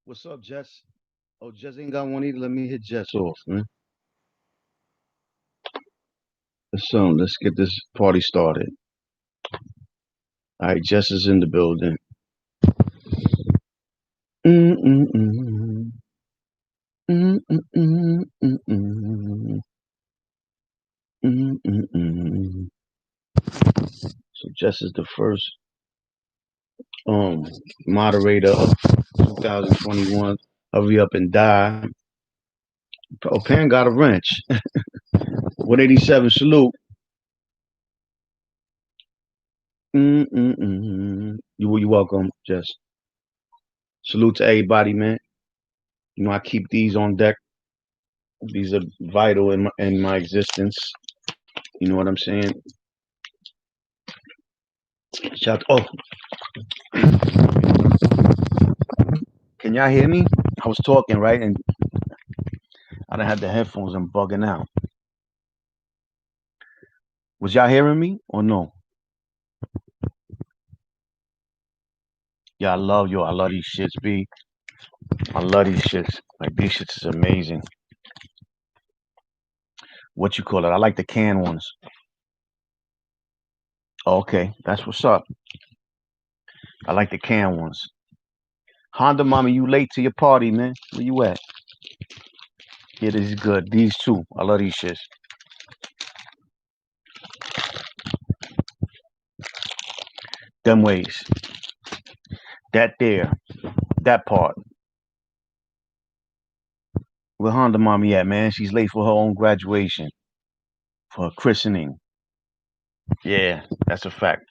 What's up, Jess? Oh, Jess ain't got one either. Let me hit Jess off, man. Let's get this party started. All right, Jess is in the building. Mm-mm-mm. Mm-mm-mm. Mm-mm-mm. So Jess is the first um moderator of 2021. Hurry up and die. Oh, Pan got a wrench. 187 salute. Mm-mm-mm. You welcome, Jess. Salute to everybody, man. You know I keep these on deck. These are vital in my existence. You know what I'm saying? Shout! Oh, can y'all hear me? I was talking right, and I done had the headphones. I'm bugging out. Was y'all hearing me or no? Yeah, I love you. I love these shits, B. I love these shits. Like these shits is amazing. What you call it? I like the can ones. Oh, okay, that's what's up. I like the can ones. Honda, mommy, you late to your party, man? Where you at? Yeah, this is good. These two, I love these shits. Them ways. That there. That part. Where Honda mommy at, man? She's late for her own graduation, for her christening. Yeah, that's a fact.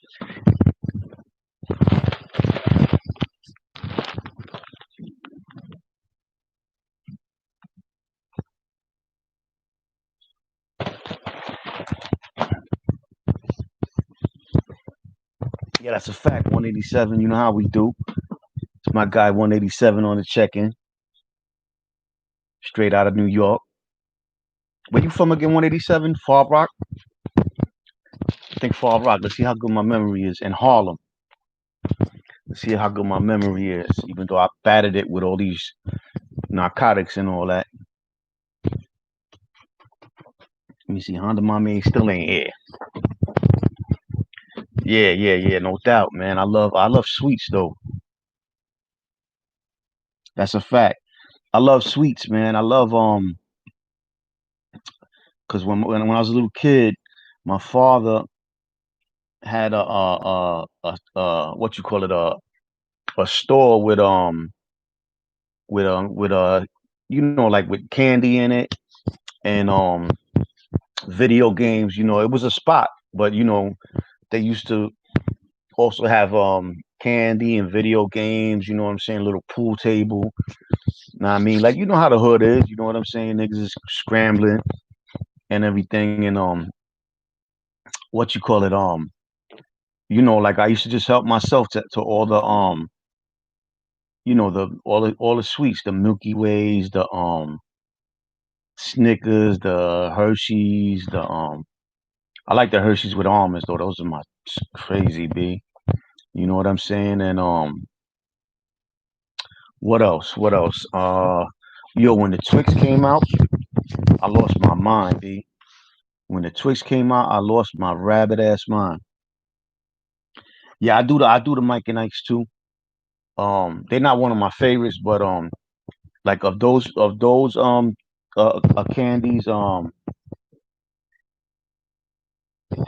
Yeah, that's a fact. 187. You know how we do. It's my guy 187 on the check-in, straight out of New York. Where you from again? 187, Far Rock. I think Far Rock. Let's see how good my memory is. In Harlem. Let's see how good my memory is. Even though I battered it with all these narcotics and all that. Let me see. Honda Mommy still ain't here. Yeah, yeah, yeah. No doubt, man. I love sweets though. That's a fact. I love sweets, man. I love because when I was a little kid, my father had a what you call it a store with you know, like with candy in it and video games. You know, it was a spot, but you know they used to also have candy and video games. You know what I'm saying? Little pool table. Know what I mean? Like you know how the hood is. You know what I'm saying? Niggas is scrambling and everything and what you call it you know, like I used to just help myself to all the you know, the sweets, the Milky Ways, the Snickers, the Hershey's, the I like the Hershey's with almonds though. Those are my crazy B. You know what I'm saying? And what else? What else? Yo, when the Twix came out, I lost my mind, B. When the Twix came out, I lost my rabbit ass mind. Yeah, I do the Mike and Ike's too. They're not one of my favorites, but like of those candies,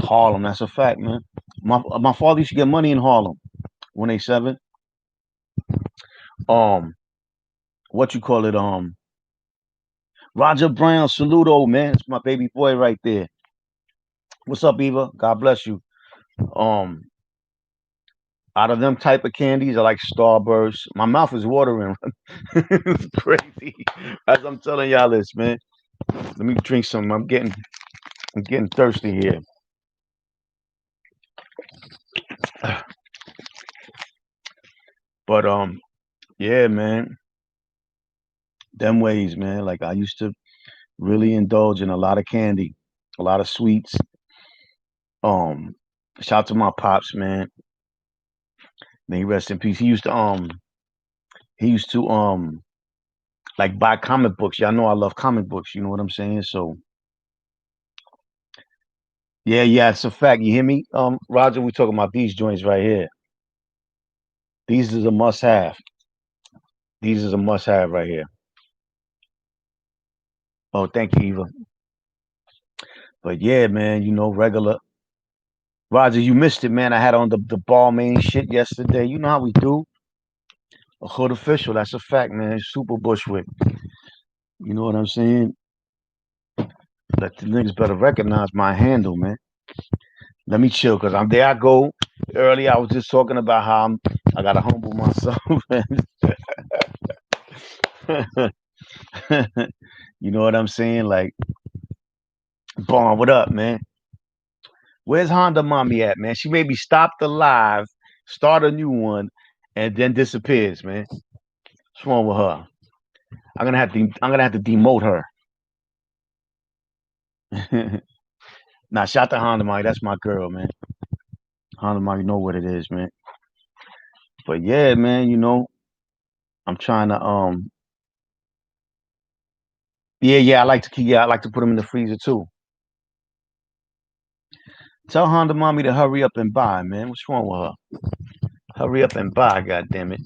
Harlem. That's a fact, man. My father used to get money in Harlem. 187. Um, what you call it? Roger Brown, saludo, man. It's my baby boy right there. What's up, Eva? God bless you. Um, out of them type of candies, I like Starburst. My mouth is watering. It's crazy. As I'm telling y'all this, man. Let me drink some. I'm getting thirsty here. But yeah, man. Them ways, man. Like I used to really indulge in a lot of candy, a lot of sweets. Um, Shout to my pops, man. May he rest in peace. He used to he used to like buy comic books. Y'all know I love comic books. You know what I'm saying? So yeah, yeah, it's a fact. You hear me, Roger? We talking about these joints right here. These is a must have. These is a must have right here. Oh, thank you, Eva. But yeah, man, regular. Roger, you missed it, man. I had on the ball main shit yesterday. You know how we do. A hood official, that's a fact, man. Super Bushwick. You know what I'm saying? Let the niggas better recognize my handle, man. Let me chill, cause I'm there. I go. Earlier, I was just talking about how I gotta humble myself. You know what I'm saying? Like, Bon, what up, man? Where's Honda Mommy at, man? She made me stop the live, start a new one, and then disappears, man. What's wrong with her? I'm gonna have to demote her. Nah, shout to Honda Mommy. That's my girl, man. Honda Mommy know what it is, man. But yeah, man, I'm trying to yeah, I like to put them in the freezer too. Tell Honda Mommy to hurry up and buy, man. What's wrong with her? Hurry up and buy, god damn it.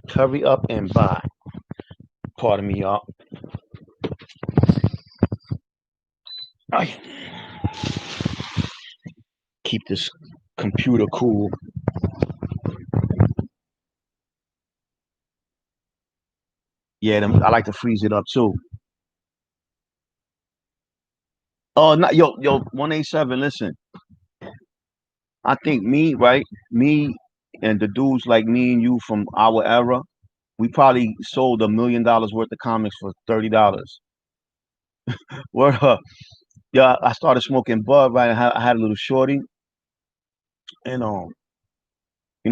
Hurry up and buy. Pardon me, y'all. Ay. Keep this computer cool. Yeah, I like to freeze it up too. Oh, not yo, 187. Listen, I think me and the dudes like me and you from our era, we probably sold $1 million worth of comics for $30. Word up. Yeah, I started smoking bud, right? I had a little shorty, and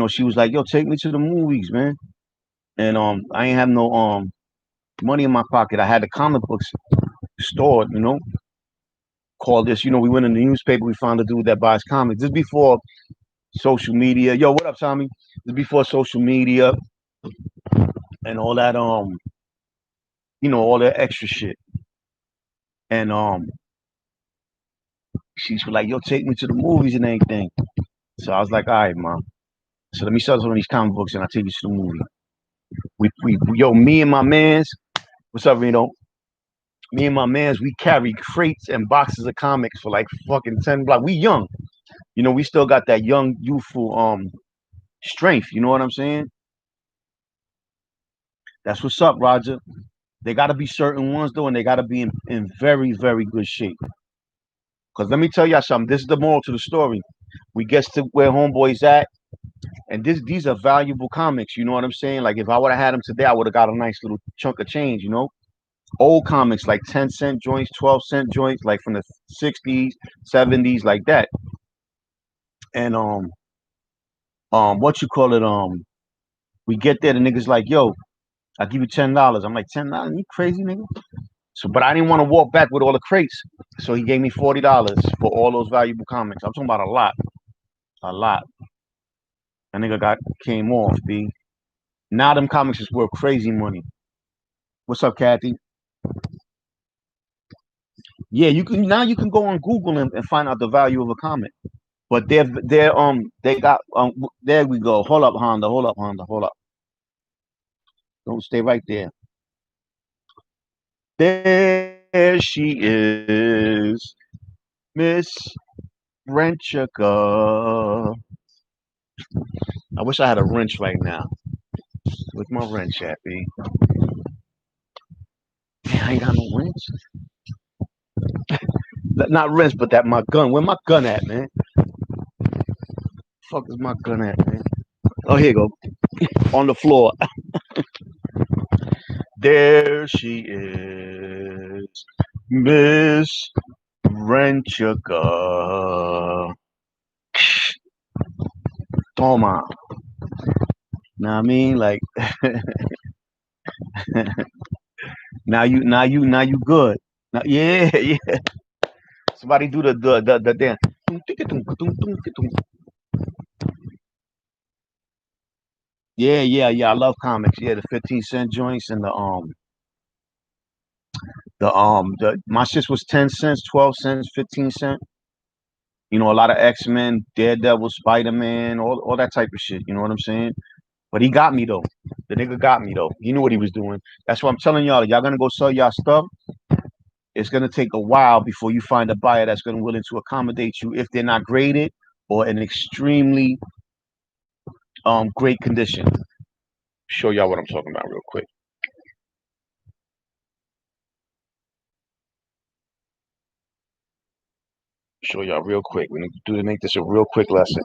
she was like, "Yo, take me to the movies, man." And I ain't have no money in my pocket. I had the comic books stored, called this. We went in the newspaper. We found a dude that buys comics. This before social media. Yo, what up, Tommy? This before social media and all that. All that extra shit. And she's like, "Yo, take me to the movies and everything." So I was like, "All right, mom. So let me sell some of these comic books and I'll take you to the movie." Yo, me and my mans. What's up, Reno? Me and my mans, we carry crates and boxes of comics for like fucking 10 blocks. We young. We still got that young, youthful strength. You know what I'm saying? That's what's up, Roger. They gotta be certain ones though, and they gotta be in very, very good shape. Cause let me tell y'all something. This is the moral to the story. We get to where homeboys at, and these are valuable comics. You know what I'm saying? Like if I would have had them today, I would have got a nice little chunk of change. Old comics like 10-cent joints, 12-cent joints, like from the '60s, '70s, like that. And what you call it? We get there, the niggas like, "Yo, I'll give you $10." I'm like, $10? You crazy, nigga? So, but I didn't want to walk back with all the crates, so he gave me $40 for all those valuable comics. I'm talking about a lot. That nigga came off, B. Now them comics is worth crazy money. What's up, Kathy? Yeah, you can go on Google and find out the value of a comic. But they got there we go. Hold up, Honda. Hold up, Honda. Hold up. Don't stay right there. There she is, Miss Renchica. I wish I had a wrench right now. With my wrench at, B? Man, I ain't got no wrench. Not wrench, but that my gun. Where my gun at, man? Fuck is my gun at, man? Oh, here you go. On the floor. There she is, Miss Renchica. Toma. Know what I mean? Like now you good. Now, yeah, yeah. Somebody do the dance. Yeah. I love comics. Yeah, the 15-cent joints and the my shit was 10 cents, 12 cents, 15 cent. You know, a lot of X-Men, Daredevil, Spider-Man, all that type of shit. You know what I'm saying? But he got me though. The nigga got me though. He knew what he was doing. That's why I'm telling y'all. Y'all gonna go sell y'all stuff. It's gonna take a while before you find a buyer that's gonna willing to accommodate you if they're not graded or in extremely great condition. Show y'all what I'm talking about real quick. Show y'all real quick. We need to make this a real quick lesson.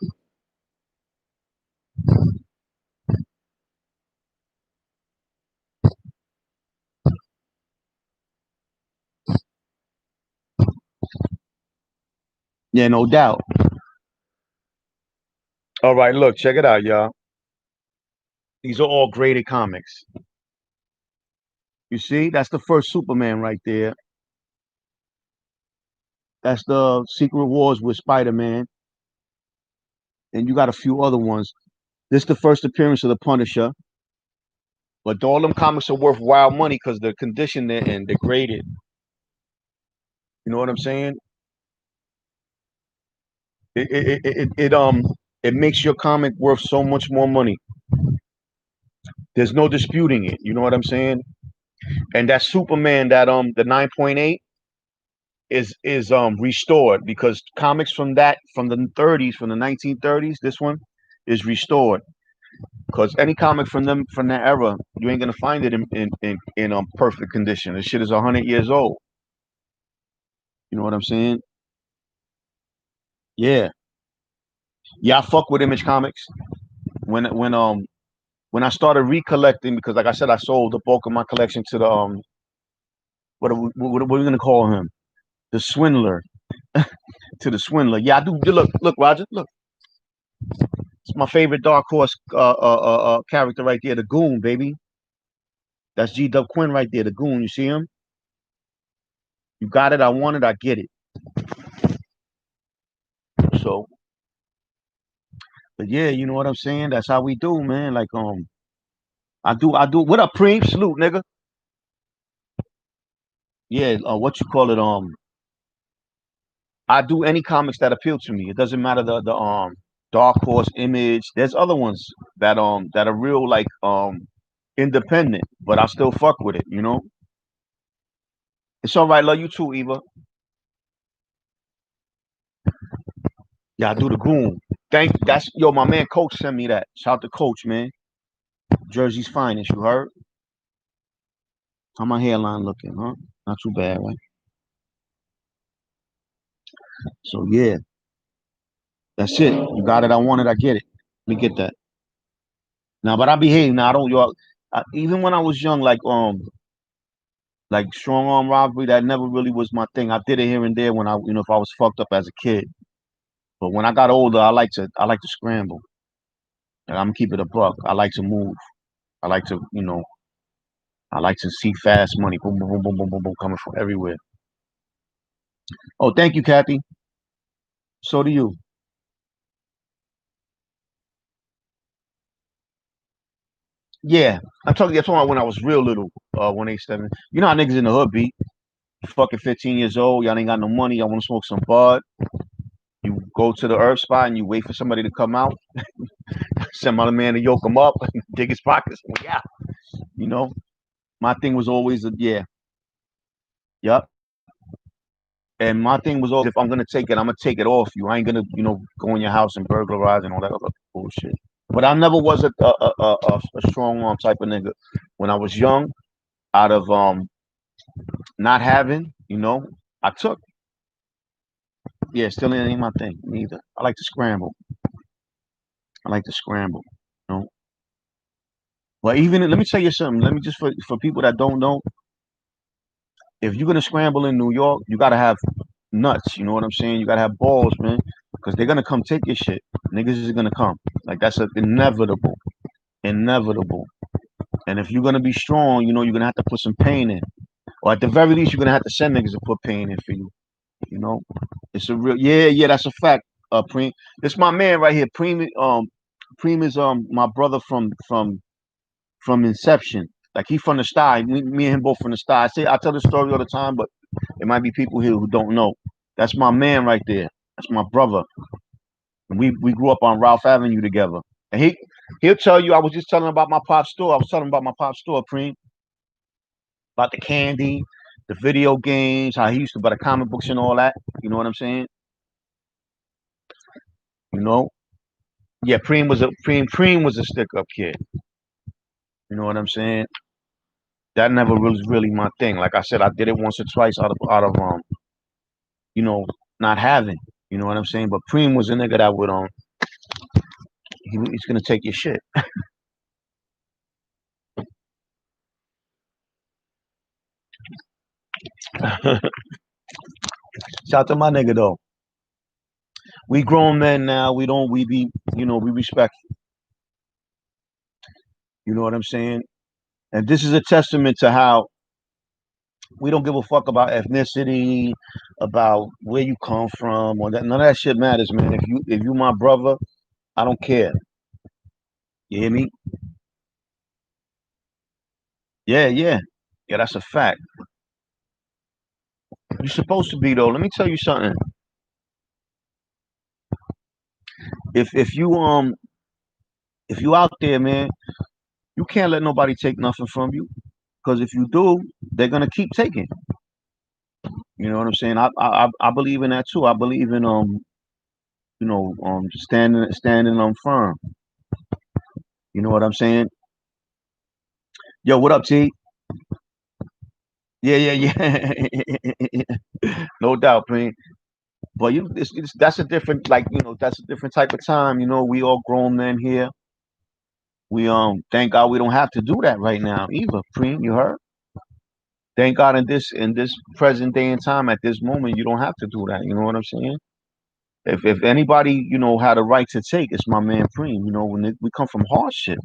Yeah, no doubt. All right, look, check it out, y'all. These are all graded comics. You see, that's the first Superman right there. That's the Secret Wars with Spider-Man, and you got a few other ones. This is the first appearance of the Punisher. But all them comics are worth wild money because they're conditioned and degraded. You know what I'm saying? It makes your comic worth so much more money. There's no disputing it. You know what I'm saying? And that Superman, that the 9.8 is restored because comics from the 30s, from the 1930s, this one is restored. Because any comic from that era, you ain't gonna find it in perfect condition. This shit is 100 years old. You know what I'm saying? Yeah, yeah. I fuck with Image Comics when when um when I started recollecting because, like I said, I sold the bulk of my collection to the what are we gonna call him? The swindler. To the swindler. Yeah, I do. Look, Roger. Look, it's my favorite Dark Horse character right there, the Goon, baby. That's GdupKwin right there, the Goon. You see him? You got it. I want it. I get it. So, but yeah, you know what I'm saying. That's how we do, man. Like I do. What up, Preem? Salute, nigga. Yeah. What you call it? I do any comics that appeal to me. It doesn't matter the Dark Horse, Image. There's other ones that are real like independent, but I still fuck with it. You know. It's all right. Love you too, Eva. Yeah, I do the Goon. That's yo, my man Coach sent me that. Shout out to Coach, man. Jersey's finest, you heard? How my hairline looking, huh? Not too bad, right? So yeah, that's it. You got it, I want it, I get it. Let me get that. Now, but I behave now. I don't y'all even when I was young, like strong arm robbery, that never really was my thing. I did it here and there when if I was fucked up as a kid. But when I got older, I like to scramble. Like, I'm gonna keep it a buck. I like to move. I like to, I like to see fast money, boom, boom, boom, boom, boom, boom, boom, coming from everywhere. Oh, thank you, Kathy. So do you. Yeah, I'm talking about when I was real little. 187. You know how niggas in the hood be. You fucking 15 years old. Y'all ain't got no money. Y'all want to smoke some bud. You go to the herb spot and you wait for somebody to come out. Send my man to yoke him up, dig his pockets. Yeah, you know. My thing was always yeah, yep. And my thing was always if I'm gonna take it, I'm gonna take it off you. I ain't gonna go in your house and burglarize and all that other bullshit. But I never was a strong arm type of nigga. When I was young, out of not having, I took. Yeah, still ain't my thing. Neither. I like to scramble. I like to scramble. You know. But even let me tell you something. Let me just for people that don't know, if you're gonna scramble in New York, you gotta have nuts. You know what I'm saying? You gotta have balls, man, because they're gonna come take your shit. Niggas is gonna come. Like that's inevitable, inevitable. And if you're gonna be strong, you're gonna have to put some pain in, or at the very least, you're gonna have to send niggas to put pain in for you. You know, it's a real yeah. That's a fact. Preem, it's my man right here, Preem. Preem is my brother from inception. Like he from the start. Me and him both from the start. I tell the story all the time, but there might be people here who don't know. That's my man right there. That's my brother. And we grew up on Ralph Avenue together. And he'll tell you. I was just telling him about my pop store. I was telling him about my pop store, Preem, about the candy, the video games, how he used to buy the comic books and all that. You know what I'm saying? You know? Yeah, Preem was a stick up kid. You know what I'm saying? That never was really my thing. Like I said, I did it once or twice out of you know, not having. You know what I'm saying? But Preem was a nigga that would he's gonna take your shit. Shout out to my nigga though. We grown men now. We be we respect. You know what I'm saying? And this is a testament to how we don't give a fuck about ethnicity, about where you come from, or that. None of that shit matters, man. If you my brother, I don't care. You hear me? Yeah, yeah, yeah. That's a fact. You're supposed to be though. Let me tell you something. If if you out there, man, you can't let nobody take nothing from you. Because if you do, they're gonna keep taking. You know what I'm saying? I believe in that too. I believe in standing on firm. You know what I'm saying? Yo, what up, T? Yeah, yeah, yeah. No doubt, man. But that's a different, like, that's a different type of time. We all grown men here. We thank God we don't have to do that right now either. Preem, you heard? Thank God in this present day and time at this moment you don't have to do that. You know what I'm saying? If anybody had a right to take, it's my man Preem. We come from hardship.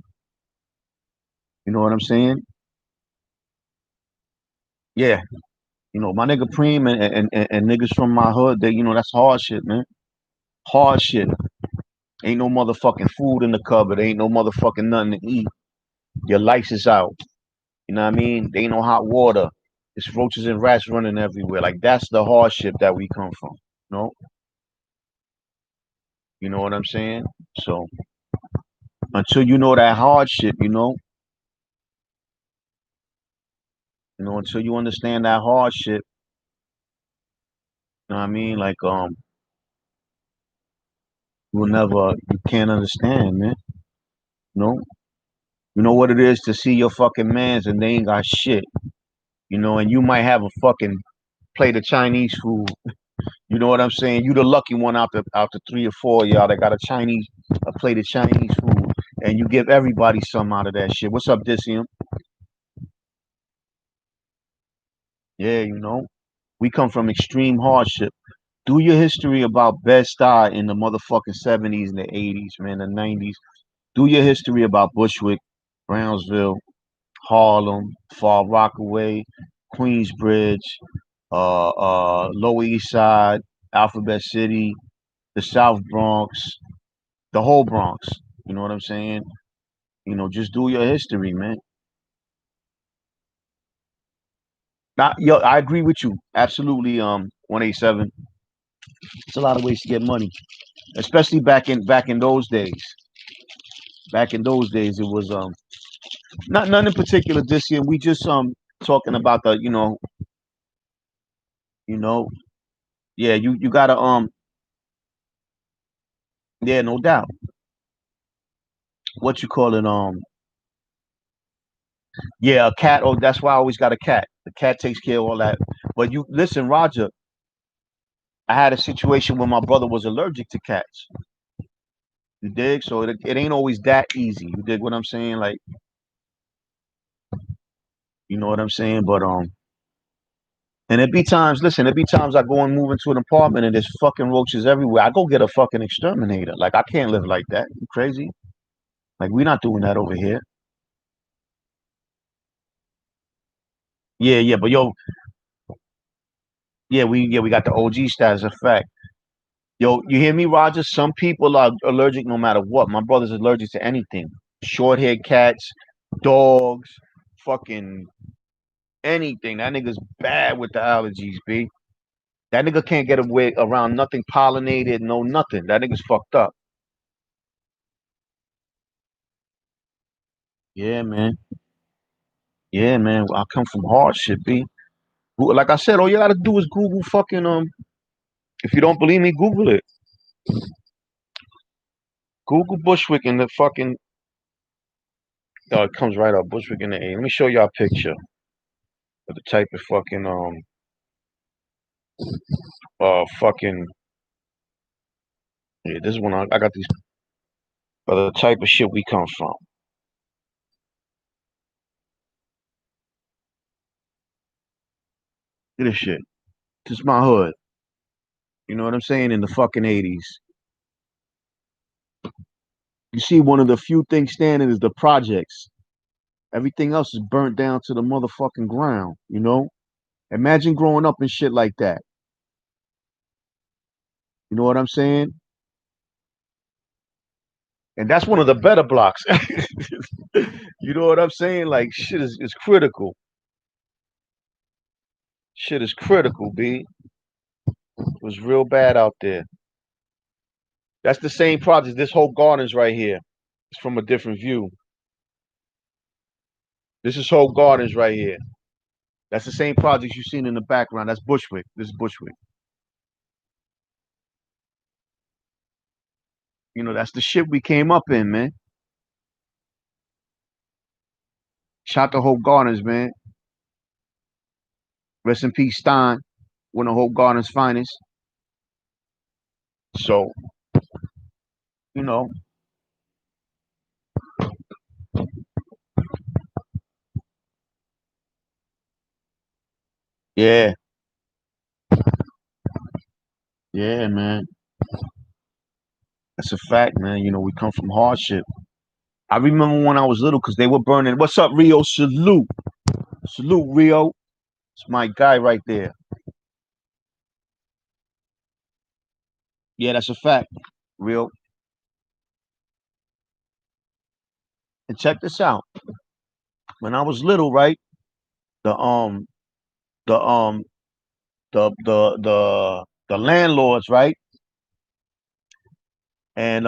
You know what I'm saying? Yeah. My nigga Preem and niggas from my hood, that's hardship, man. Hardship. Ain't no motherfucking food in the cupboard. Ain't no motherfucking nothing to eat. Your lights is out. You know what I mean? There ain't no hot water. It's roaches and rats running everywhere. Like that's the hardship that we come from. No, you know what I'm saying? So until you know that hardship, until you understand that hardship, you know what I mean? Like you can't understand, man. No, you know what it is to see your fucking mans and they ain't got shit. And you might have a fucking plate of Chinese food. You know what I'm saying? You the lucky one out the three or four of y'all that got a plate of Chinese food, and you give everybody some out of that shit. What's up, Disium? Yeah, we come from extreme hardship. Do your history about Bed-Stuy in the motherfucking 70s and the 80s, man, the 90s. Do your history about Bushwick, Brownsville, Harlem, Far Rockaway, Queensbridge, Lower East Side, Alphabet City, the South Bronx, the whole Bronx. You know what I'm saying? Just do your history, man. Not, yo, I agree with you. Absolutely. 187. It's a lot of ways to get money, especially back in those days. Back in those days, it was not none in particular this year. We just talking about the you know yeah you gotta yeah, no doubt. What you call it yeah, a cat. Oh, that's why I always got a cat. The cat takes care of all that. But you listen, Roger. I had a situation where my brother was allergic to cats. You dig? So it ain't always that easy. You dig what I'm saying? Like, you know what I'm saying? But and it be times. Listen, it be times I go and move into an apartment and there's fucking roaches everywhere. I go get a fucking exterminator. Like I can't live like that. You crazy? Like we not doing that over here. Yeah, yeah. But yo, yeah, we got the OG status. A fact. Yo, you hear me, Roger? Some people are allergic no matter what. My brother's allergic to anything. Short-haired cats, dogs, fucking anything. That nigga's bad with the allergies, B. That nigga can't get away around nothing pollinated, no nothing. That nigga's fucked up. Yeah, man. Yeah, man. I come from hardship, B. Like I said, all you gotta do is Google fucking if you don't believe me, Google it. Google Bushwick and the fucking it comes right up. Bushwick in the A. Let me show y'all a picture of the type of fucking fucking yeah, this is one I got these the type of shit we come from. Look at this shit. This is my hood. You know what I'm saying? In the fucking 80s. You see, one of the few things standing is the projects. Everything else is burnt down to the motherfucking ground, you know? Imagine growing up and shit like that. You know what I'm saying? And that's one of the better blocks. You know what I'm saying? Like shit is critical. Shit is critical, B. It was real bad out there. That's the same project. This whole garden's right here. It's from a different view. This is whole gardens right here. That's the same project you've seen in the background. That's Bushwick. This is Bushwick. You know, that's the shit we came up in, man. Shot the whole gardens, man. Rest in peace, Stein. One of the whole gardens finest. So, you know, yeah, yeah, man. That's a fact, man. You know, we come from hardship. I remember when I was little because they were burning. What's up, Rio? Salute. Salute, Rio. It's my guy right there. Yeah, that's a fact. Rio. And check this out. When I was little, right? The the um the landlords, right? And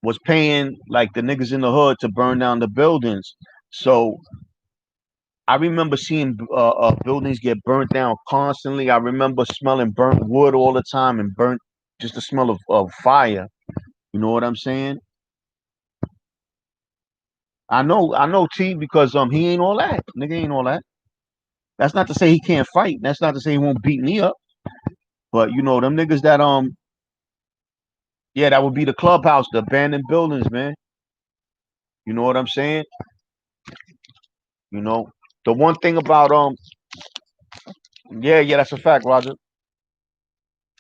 was paying like the niggas in the hood to burn down the buildings. So I remember seeing buildings get burnt down constantly. I remember smelling burnt wood all the time and burnt just the smell of fire. You know what I'm saying? I know T because he ain't all that. Nigga ain't all that. That's not to say he can't fight. That's not to say he won't beat me up. But you know, them niggas that yeah, that would be the clubhouse, the abandoned buildings, man. You know what I'm saying? You know, the one thing about yeah, that's a fact, Roger.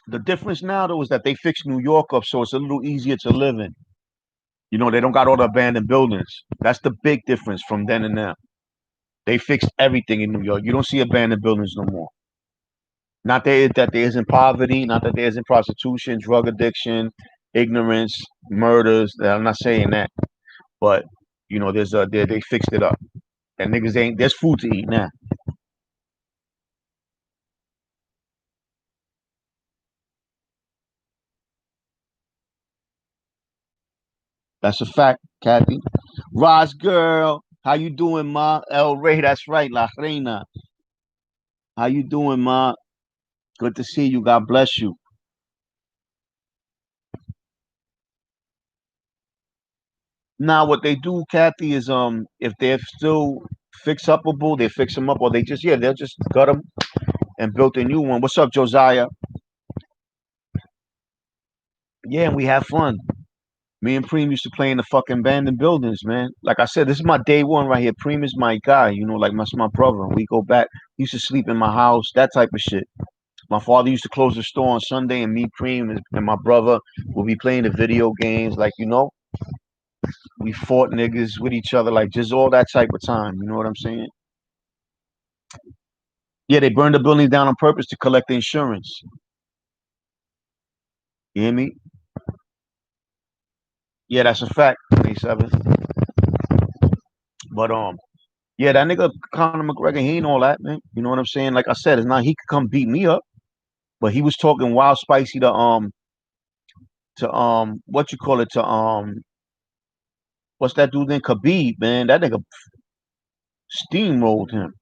The difference now though is that they fixed New York up, so it's a little easier to live in. You know, they don't got all the abandoned buildings. That's the big difference from then and now. They fixed everything in New York. You don't see abandoned buildings no more. Not that there isn't poverty, not that there isn't prostitution, drug addiction, ignorance, murders. I'm not saying that, but you know, there's they fixed it up, and niggas ain't there's food to eat now. That's a fact, Kathy. Roz girl, how you doing, ma? El Rey, that's right, La Reina. How you doing, ma? Good to see you. God bless you. Now, what they do, Kathy, is if they're still fix upable, they fix them up, or they just they'll just gut them and build a new one. What's up, Josiah? Yeah, and we have fun. Me and Preem used to play in the fucking abandoned buildings, man. Like I said, this is my day one right here. Preem is my guy, you know, like my brother. We go back. He used to sleep in my house, that type of shit. My father used to close the store on Sunday, and me, Preem, and my brother would be playing the video games. Like, you know, we fought niggas with each other, like just all that type of time. You know what I'm saying? Yeah, they burned the building down on purpose to collect the insurance. You hear me? Yeah, that's a fact. 27. But yeah, that nigga Conor McGregor, he ain't all that, man. You know what I'm saying? Like I said, it's not he could come beat me up, but he was talking wild spicy to what you call it, to what's that dude name? Khabib, man. That nigga steamrolled him.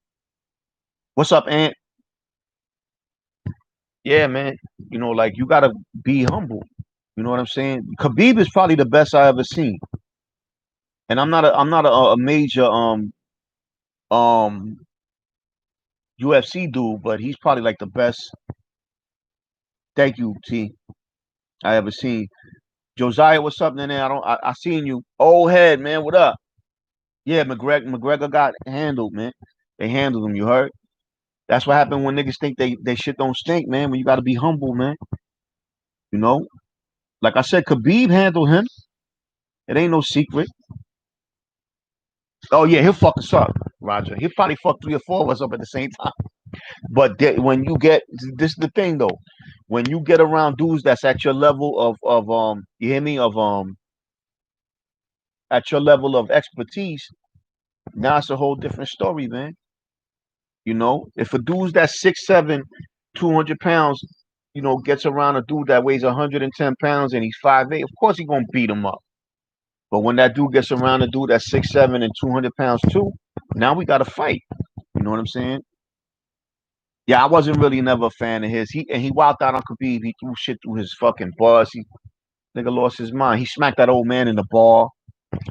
What's up, Ant? Yeah, man. You know, like you gotta be humble. You know what I'm saying? Khabib is probably the best I ever seen. And I'm not a major um UFC dude, but he's probably like the best. Thank you, T. I ever seen. Josiah, what's up, man? I seen you. Old head, man. What up? Yeah, McGregor got handled, man. They handled him. You heard? That's what happened when niggas think they shit don't stink, man. When you gotta be humble, man. You know, like I said, Khabib handled him. It ain't no secret. Oh yeah, he'll fuck us up, Roger. He'll probably fuck 3 or 4 of us up at the same time. But when you get this is the thing though, when you get around dudes that's at your level of you hear me of at your level of expertise, now it's a whole different story, man. You know, if a dude's that's 6'7", 200 pounds, you know, gets around a dude that weighs 110 pounds and he's 5'8", of course he gonna beat him up. But when that dude gets around a dude that's 6'7" and 200 pounds too, now we got to fight. You know what I'm saying? Yeah, I wasn't really never a fan of his. He wilded out on Khabib. He threw shit through his fucking bus. He nigga lost his mind. He smacked that old man in the bar.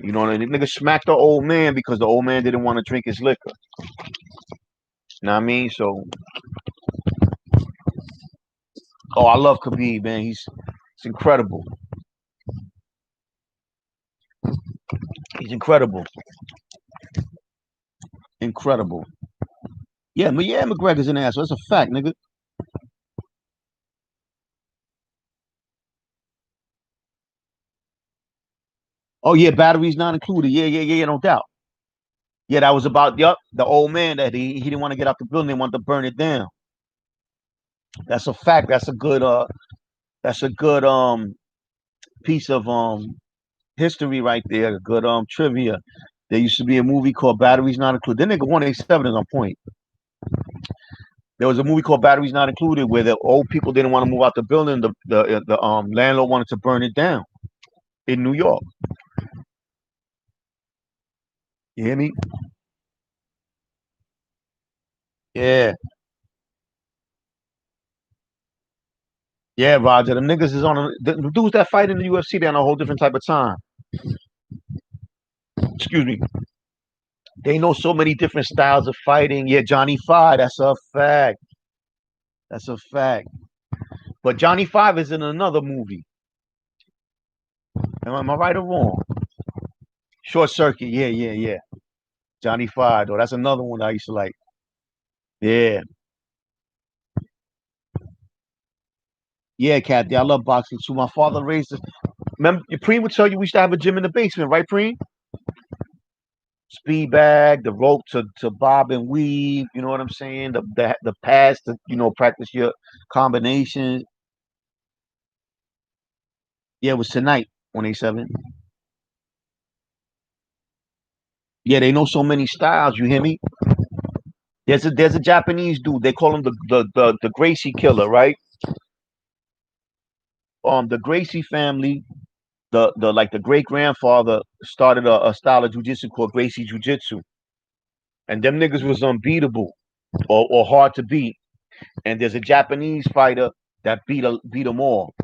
You know what I mean? Nigga smacked the old man because the old man didn't want to drink his liquor. You know what I mean? So, oh, I love Khabib, man. It's incredible. He's incredible. Incredible. Yeah, but yeah, McGregor's an asshole. That's a fact, nigga. Oh yeah, batteries not included. Yeah, yeah, yeah, yeah, no doubt. Yeah, that was about yup, the old man that he didn't want to get out the building, they wanted to burn it down. That's a fact. That's a good piece of history right there. Good trivia. There used to be a movie called Batteries Not Included. That nigga 187 is on point. There was a movie called Batteries Not Included where the old people didn't want to move out the building. The landlord wanted to burn it down in New York. You hear me? Yeah, yeah, Roger. Them niggas is on the dudes that fight in the UFC. They're on a whole different type of time. Excuse me. They know so many different styles of fighting. Yeah, Johnny Five. That's a fact. That's a fact. But Johnny Five is in another movie. Am I right or wrong? Short Circuit. Yeah, yeah, yeah. Johnny Five. Though that's another one I used to like. Yeah, yeah, Kathy. I love boxing too. My father raised us. Remember, Preem would tell you we used to have a gym in the basement, right, Preem? Speed bag, the rope to bob and weave. You know what I'm saying? The pads to practice your combinations. Yeah, it was tonight. 187. Yeah, they know so many styles. You hear me? There's a Japanese dude. They call him the Gracie Killer, right? The Gracie family, the like the great grandfather started a style of jujitsu called Gracie Jiu-Jitsu, and them niggas was unbeatable or hard to beat. And there's a Japanese fighter that beat them all.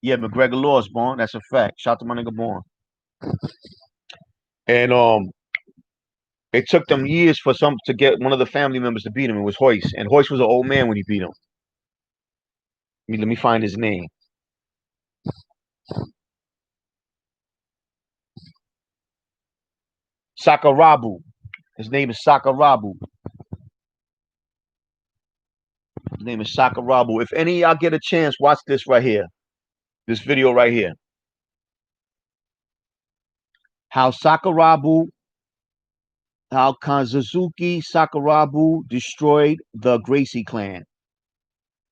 Yeah, McGregor lost, Born. That's a fact. Shout to my nigga Born. And it took them years for some to get one of the family members to beat him. It was Hoist, and Hoist was an old man when he beat him. Let me find his name. Sakarabu. His name is Sakarabu. His name is Sakarabu. If any of y'all get a chance, watch this right here. This video right here. How Sakarabu, how Kanzazuki Sakarabu destroyed the Gracie clan.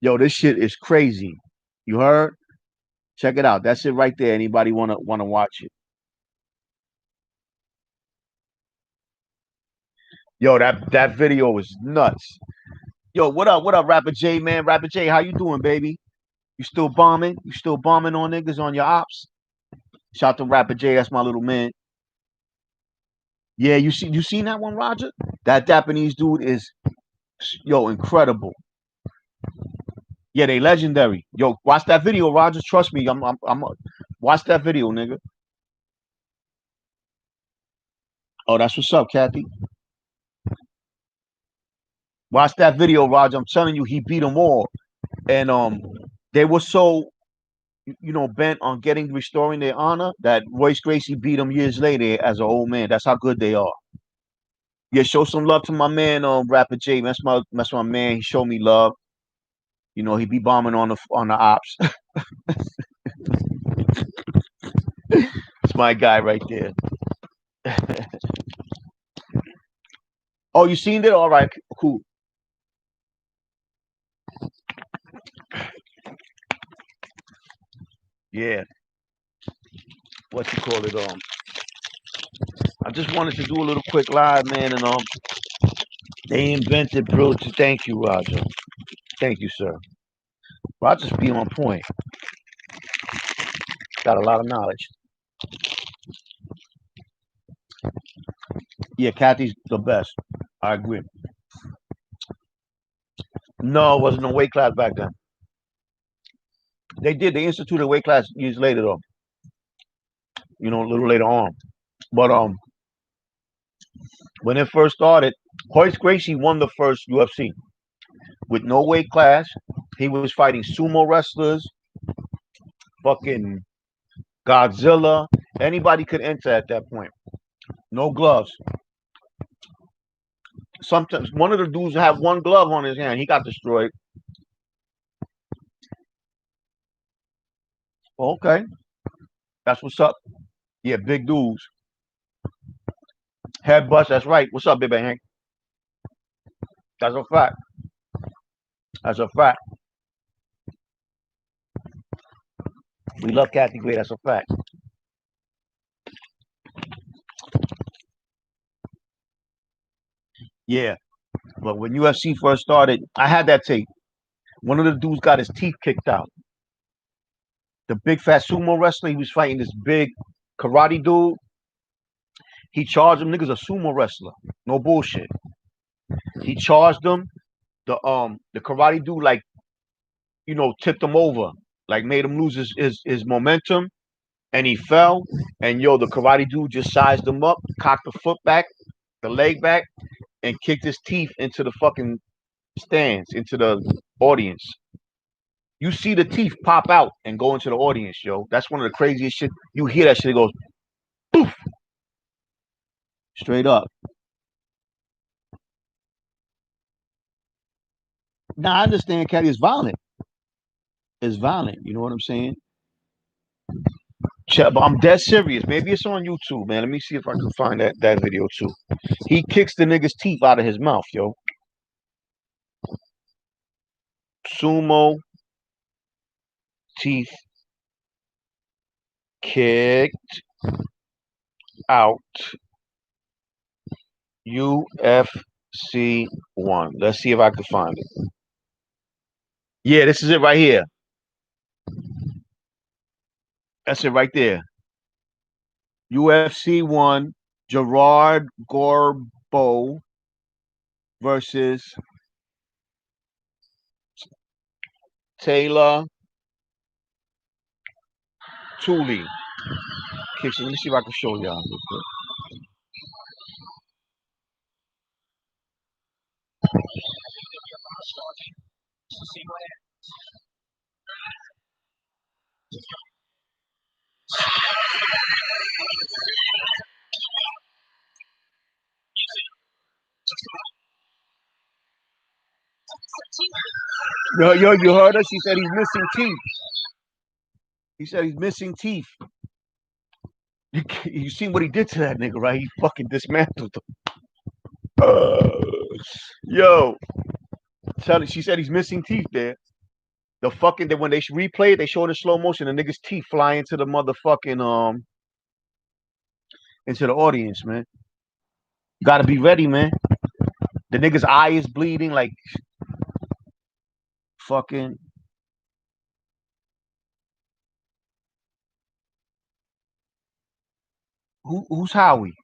Yo, this shit is crazy. You heard? Check it out. That's it right there. Anybody wanna watch it? Yo, that video was nuts. Yo, what up? What up, Rapper J, man? Rapper J, how you doing, baby? You still bombing? You still bombing on niggas on your ops? Shout to Rapper J, that's my little man. Yeah, you seen that one, Roger? That Japanese dude is yo incredible. Yeah, they legendary. Yo, watch that video, Roger. Trust me, I'm watch that video, nigga. Oh, that's what's up, Kathy. Watch that video, Roger. I'm telling you, he beat them all, and they were so bent on getting restoring their honor that Royce Gracie beat them years later as an old man. That's how good they are. Yeah, show some love to my man, Rapper J. That's my man. He showed me love. He be bombing on the ops. It's my guy right there. Oh, you seen it? All right, cool. Yeah, what you call it? I just wanted to do a little quick live, man, and they invented bro. Thank you, Roger. Thank you, sir. Roger's be on point. Got a lot of knowledge. Yeah, Kathy's the best. I agree. No, it wasn't no weight class back then. They did. They instituted a weight class years later, though. A little later on. But when it first started, Royce Gracie won the first UFC with no weight class. He was fighting sumo wrestlers, fucking Godzilla. Anybody could enter at that point. No gloves. Sometimes one of the dudes had one glove on his hand. He got destroyed. Okay, that's what's up. Yeah, big dudes. Head bust. That's right. What's up, baby Hank? That's a fact. That's a fact. We love Kathy Gray. That's a fact. Yeah, but when UFC first started, I had that tape. One of the dudes got his teeth kicked out. The big fat sumo wrestler, he was fighting this big karate dude. He charged him. Niggas a sumo wrestler. No bullshit. He charged him. The karate dude tipped him over, like made him lose his momentum, and he fell. And yo, the karate dude just sized him up, cocked the foot back, the leg back, and kicked his teeth into the fucking stands, into the audience. You see the teeth pop out and go into the audience, yo. That's one of the craziest shit. You hear that shit, it goes poof, straight up. Now I understand Caddy is violent. It's violent. You know what I'm saying? But I'm dead serious. Maybe it's on YouTube, man. Let me see if I can find that video too. He kicks the nigga's teeth out of his mouth, yo. Sumo teeth kicked out. UFC 1. Let's see if I can find it. Yeah, this is it right here. That's it right there. UFC 1, Gerard Gorbo versus Taylor Tooley. Let me see if I can show y'all. Yo, you heard her? She said he's missing teeth. He said he's missing teeth. You seen what he did to that nigga, right? He fucking dismantled him. Yo, she said he's missing teeth there. The fucking when they replay it, they show it in slow motion. The niggas' teeth fly into the motherfucking into the audience, man. You gotta be ready, man. The nigga's eye is bleeding, like fucking. Who's Howie?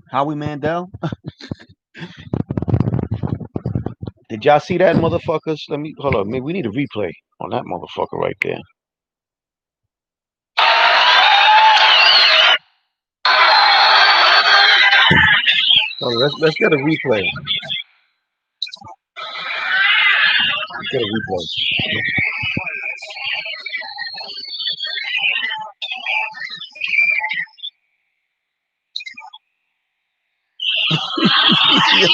Howie Mandel? Did y'all see that, motherfuckers? Let me hold up. Maybe we need a replay on that motherfucker right there. Oh, let's get a replay. Let's get a replay. Yo,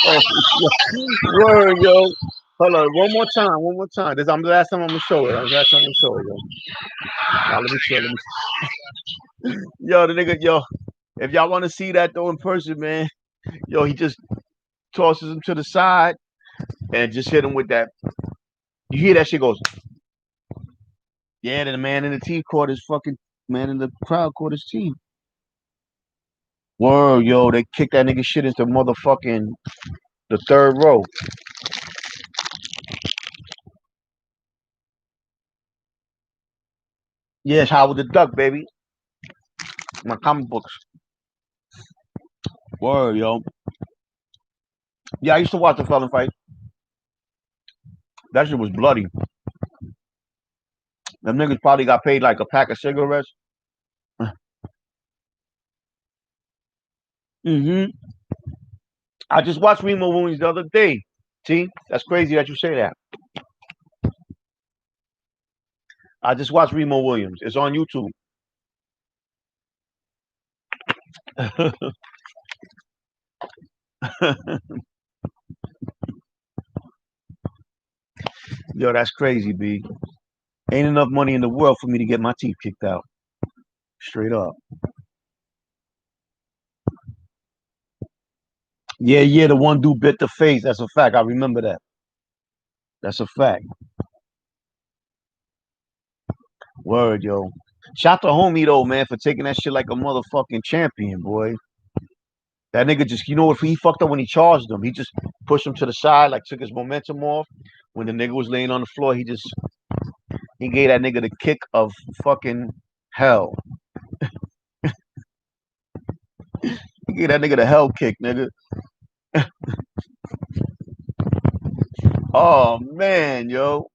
word, yo. Hold on, one more time, one more time. This I'm the last time I'm gonna show it. I'm the last time I'm gonna show it, yo. Now let me show. Let me. Yo, the nigga, yo. If y'all want to see that though in person, man, yo, he just tosses him to the side and just hit him with that. You hear that shit goes. Yeah, then the man in the team caught his fucking man in the crowd caught his team. Word, yo, they kicked that nigga shit into motherfucking the third row. Yes, Howard the Duck, baby. My comic books. Word, yo. Yeah, I used to watch the felon fight. That shit was bloody. Them niggas probably got paid like a pack of cigarettes. Mm-hmm. I just watched Remo Williams the other day. See, that's crazy that you say that. I just watched Remo Williams. It's on YouTube. Yo, that's crazy, B. Ain't enough money in the world for me to get my teeth kicked out. Straight up. Yeah, yeah, the one dude bit the face. That's a fact. I remember that. That's a fact. Word, yo. Shout to homie though, man, for taking that shit like a motherfucking champion, boy. That nigga just, you know what he fucked up when he charged him. He just pushed him to the side, like took his momentum off. When the nigga was laying on the floor, he gave that nigga the kick of fucking hell. He gave that nigga the hell kick, nigga. Oh man, yo.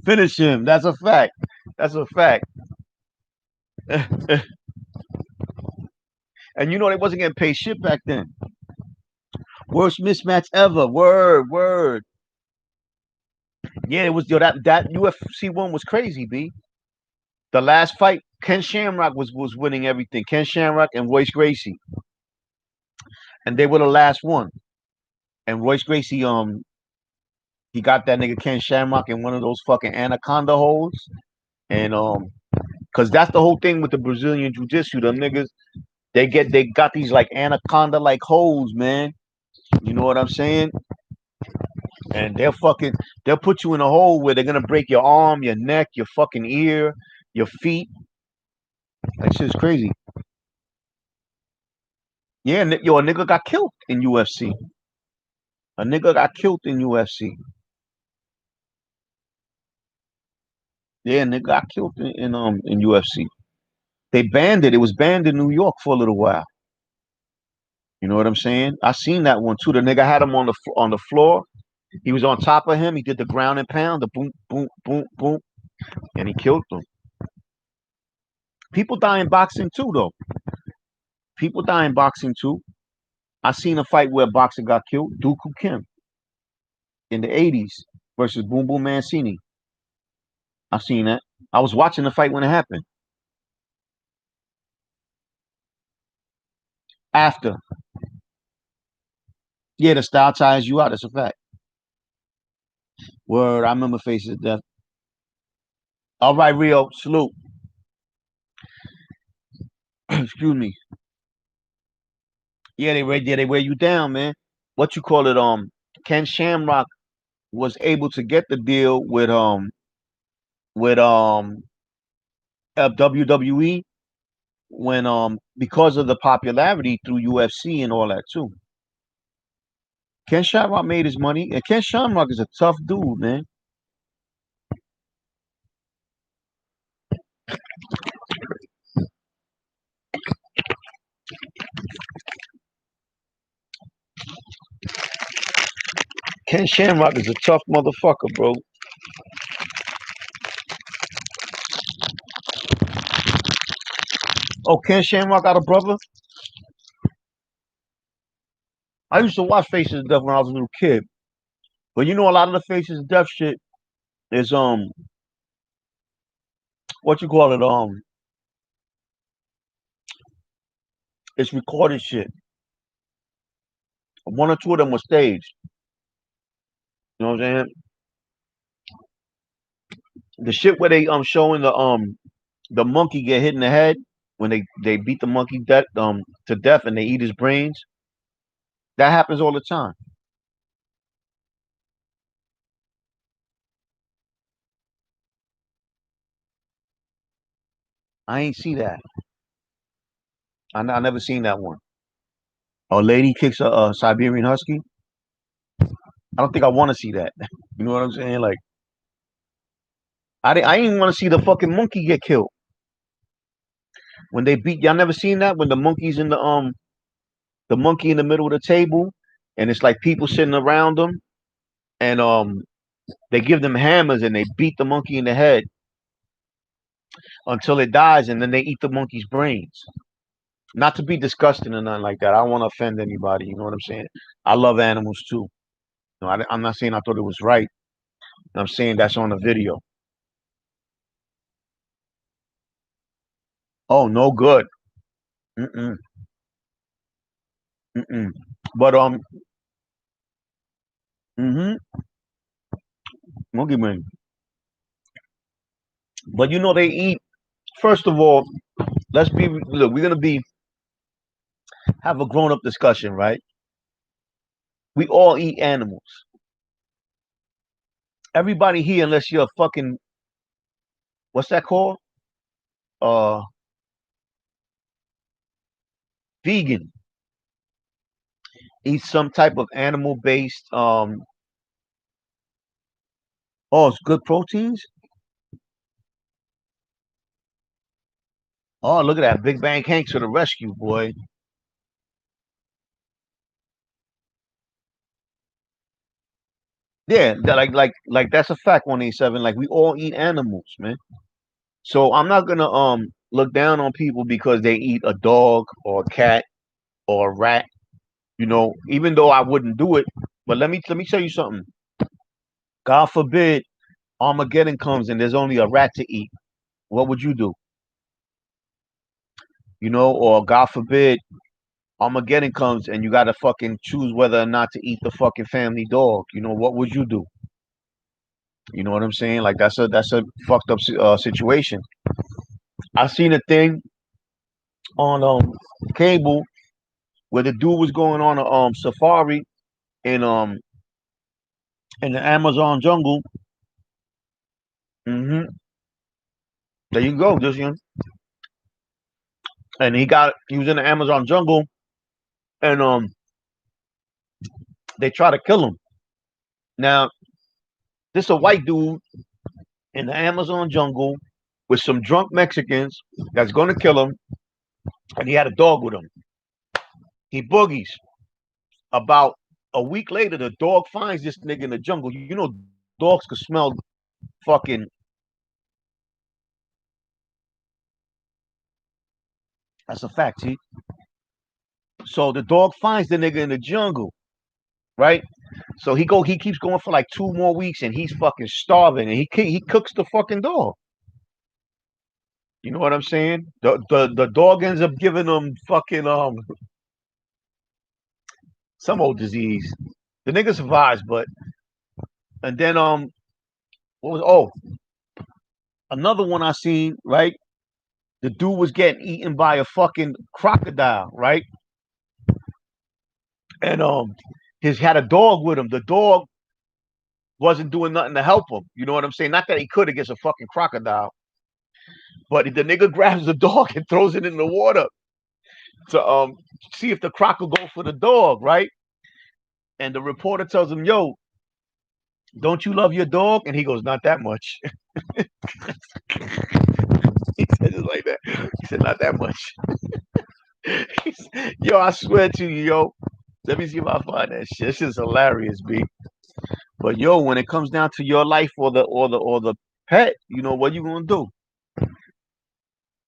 Finish him. That's a fact. That's a fact. And you know they wasn't getting paid shit back then. Worst mismatch ever. Word, word. Yeah, it was yo that UFC one was crazy, B. The last fight, Ken Shamrock was winning everything. Ken Shamrock and Royce Gracie, and they were the last one. And Royce Gracie, he got that nigga Ken Shamrock in one of those fucking anaconda holes, and cause that's the whole thing with the Brazilian jiu-jitsu. Them niggas, they got these like anaconda like holes, man. You know what I'm saying? And they'll put you in a hole where they're gonna break your arm, your neck, your fucking ear, your feet. That shit's crazy. Yeah, yo, a nigga got killed in UFC. A nigga got killed in UFC. Yeah, a nigga got killed in UFC. They banned it. It was banned in New York for a little while. You know what I'm saying? I seen that one too. The nigga had him on the floor. He was on top of him. He did the ground and pound, the boom, boom, boom, boom, and he killed him. People die in boxing too, though. People die in boxing too. I seen a fight where a boxer got killed, GdupKwin, in the '80s versus Boom Boom Mancini. I seen that. I was watching the fight when it happened. After, yeah, the style tires you out. That's a fact. Word, I remember faces of death. All right, Rio, salute. Excuse me. Yeah, they wear you down, man. What you call it? Ken Shamrock. was able to get the deal with WWE when because of the popularity through UFC and all that too. Ken Shamrock made his money, and Ken Shamrock is a tough dude, man. Ken Shamrock is a tough motherfucker, bro. Oh, Ken Shamrock got a brother? I used to watch Faces of Death when I was a little kid. But you know a lot of the Faces of Death shit is what you call it, it's recorded shit. One or two of them were staged. You know what I'm saying? The shit where they showing the monkey get hit in the head when they beat the monkey to death and they eat his brains. That happens all the time. I ain't see that. I never seen that one. A lady kicks a Siberian husky. I don't think I want to see that. You know what I'm saying? Like I didn't want to see the fucking monkey get killed when they beat. Y'all never seen that when the monkey in the middle of the table, and it's like people sitting around them, and they give them hammers and they beat the monkey in the head until it dies, and then they eat the monkey's brains. Not to be disgusting or nothing like that. I don't want to offend anybody. You know what I'm saying? I love animals too. No, I'm not saying I thought it was right. I'm saying that's on the video. Oh, no good. Mm-mm, mm-mm. But mm-hmm, monkey brain. But you know they eat. First of all, let's be look. We're gonna be have a grown up discussion, right? We all eat animals. Everybody here, unless you're a fucking what's that called? Uh, vegan, eat some type of animal based. Oh, it's good proteins. Oh, look at that, Big Bang Hank to the rescue, boy. Yeah, like that's a fact. 187. Like we all eat animals, man. So I'm not gonna look down on people because they eat a dog or a cat or a rat. You know, even though I wouldn't do it. But let me tell you something. God forbid Armageddon comes and there's only a rat to eat. What would you do? You know, or God forbid Armageddon comes and you gotta fucking choose whether or not to eat the fucking family dog. You know, what would you do? You know what I'm saying? Like that's a fucked up situation. I seen a thing on cable where the dude was going on a safari in in the Amazon jungle. Hmm. There you go, just and he was in the Amazon jungle and they try to kill him. Now this a white dude in the Amazon jungle with some drunk Mexicans that's gonna kill him, and he had a dog with him. He boogies. About a week later, the dog finds this nigga in the jungle. You know, dogs can smell fucking. That's a fact, see. So the dog finds the nigga in the jungle, right? So he keeps going for like 2 more weeks, and he's fucking starving, and he cooks the fucking dog. You know what I'm saying? The dog ends up giving him fucking some old disease. The nigga survives, but and then what was another one I seen, right? The dude was getting eaten by a fucking crocodile, right? And his had a dog with him. The dog wasn't doing nothing to help him. You know what I'm saying? Not that he could against a fucking crocodile, but the nigga grabs the dog and throws it in the water to see if the croc will go for the dog, right? And the reporter tells him, "Yo, don't you love your dog?" And he goes, "Not that much." He said it like that. He said, "Not that much." Yo, I swear to you, yo. Let me see if I find that shit. This is hilarious, B. But yo, when it comes down to your life or the pet, you know what you gonna do?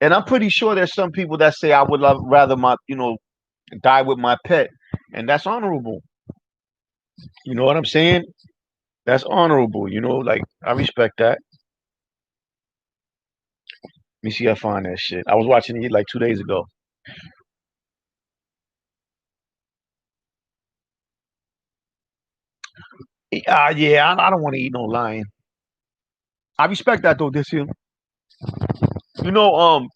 And I'm pretty sure there's some people that say I would rather my die with my pet, and that's honorable. You know what I'm saying? That's honorable. Like I respect that. Let me see if I find that shit. I was watching it like 2 days ago. Yeah, I don't want to eat no lion. I respect that though. This year, you know,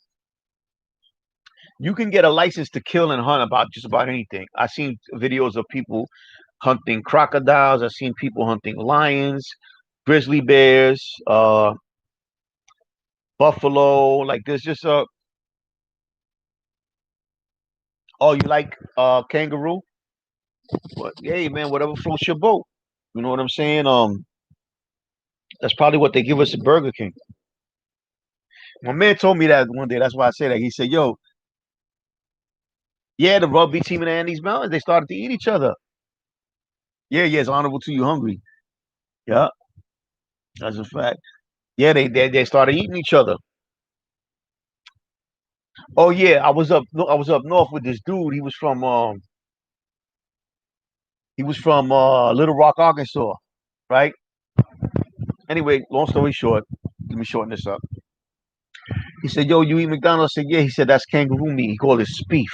you can get a license to kill and hunt about just about anything. I seen videos of people hunting crocodiles. I've seen people hunting lions, grizzly bears, buffalo. Like there's just a oh, you like kangaroo? But hey man, whatever floats your boat. You know what I'm saying? That's probably what they give us at Burger King. My man told me that one day. That's why I say that. He said, "Yo, yeah, the rugby team in the Andes Mountains, they started to eat each other. Yeah, yeah, it's honorable to you hungry. Yeah, that's a fact. Yeah, they started eating each other. Oh yeah, I was up north with this dude. He was from Little Rock, Arkansas, right? Anyway, long story short, let me shorten this up. He said, "Yo, you eat McDonald's?" I said, "Yeah." He said, "That's kangaroo meat." He called it speef.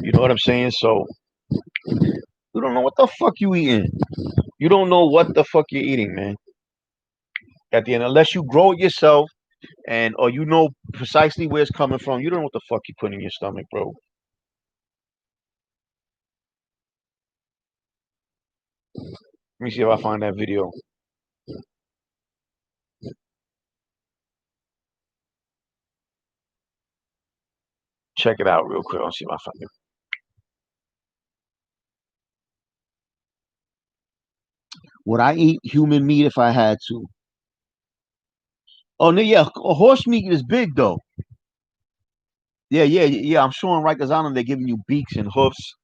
You know what I'm saying? So you don't know what the fuck you eating. You don't know what the fuck you're eating, man. At the end, unless you grow it yourself and or you know precisely where it's coming from, you don't know what the fuck you put in your stomach, bro. Let me see if I find that video. Check it out real quick. I'll see if I find it. Would I eat human meat if I had to? Oh no, yeah, horse meat is big though. Yeah, yeah, yeah. I'm sure in Rikers Island they're giving you beaks and hoofs.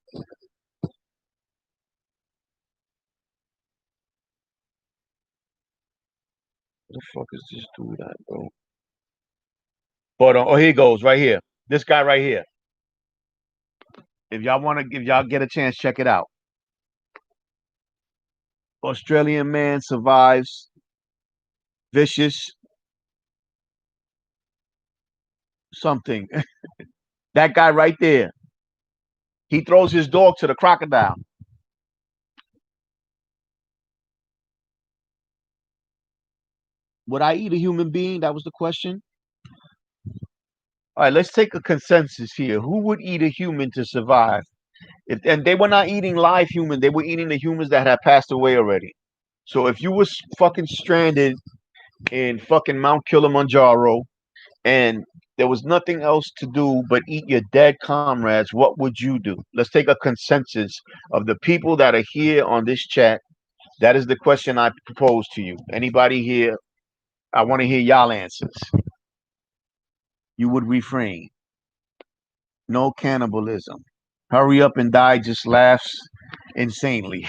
What the fuck is this dude at, bro? But oh, here he goes, right here. This guy right here. If y'all get a chance, check it out. Australian man survives vicious something. That guy right there. He throws his dog to the crocodile. Would I eat a human being? That was the question. All right, let's take a consensus here. Who would eat a human to survive? And they were not eating live human, they were eating the humans that had passed away already. So if you was fucking stranded in fucking Mount Kilimanjaro and there was nothing else to do but eat your dead comrades, what would you do? Let's take a consensus of the people that are here on this chat. That is the question I propose to you. Anybody here? I want to hear y'all answers. You would refrain. No cannibalism. Hurry up and die just laughs insanely.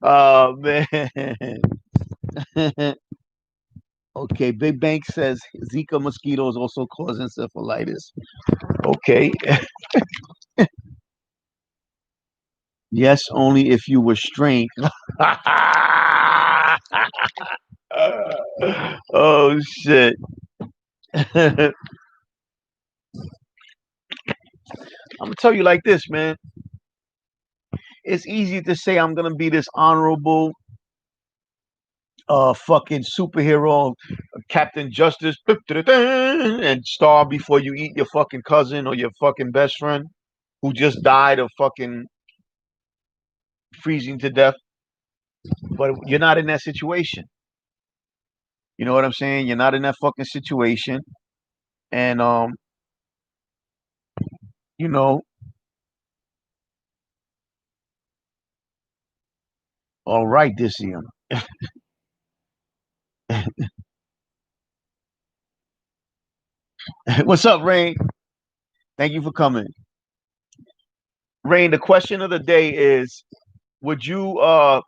Oh man. Okay, Big Bank says Zika mosquitoes also cause encephalitis. Okay. Yes, only if you were straight. Oh shit. I'm gonna tell you like this, man. It's easy to say I'm gonna be this honorable fucking superhero, Captain Justice, and star before you eat your fucking cousin or your fucking best friend. who just died of fucking freezing to death, but you're not in that situation. You know what I'm saying? You're not in that fucking situation, and you know, all right, this year. What's up, Rain? Thank you for coming. Rain, the question of the day is: would you, uh,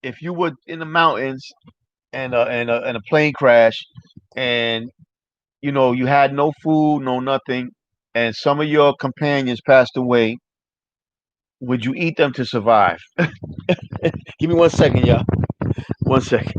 if you were in the mountains and a plane crash, and you had no food, no nothing, and some of your companions passed away, would you eat them to survive? Give me 1 second, y'all. 1 second.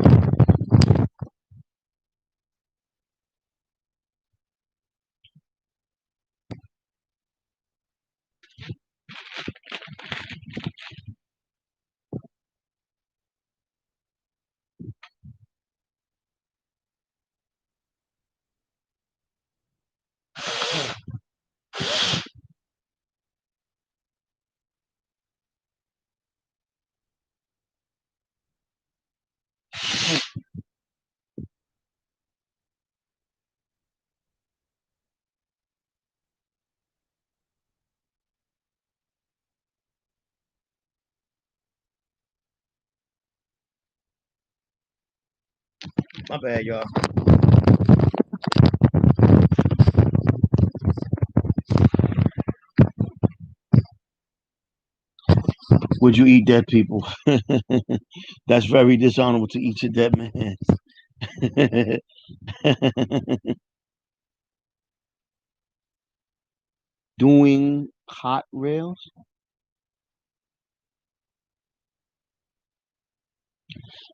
My bad, y'all. Would you eat dead people? That's very dishonorable to eat your dead man. Doing hot rails?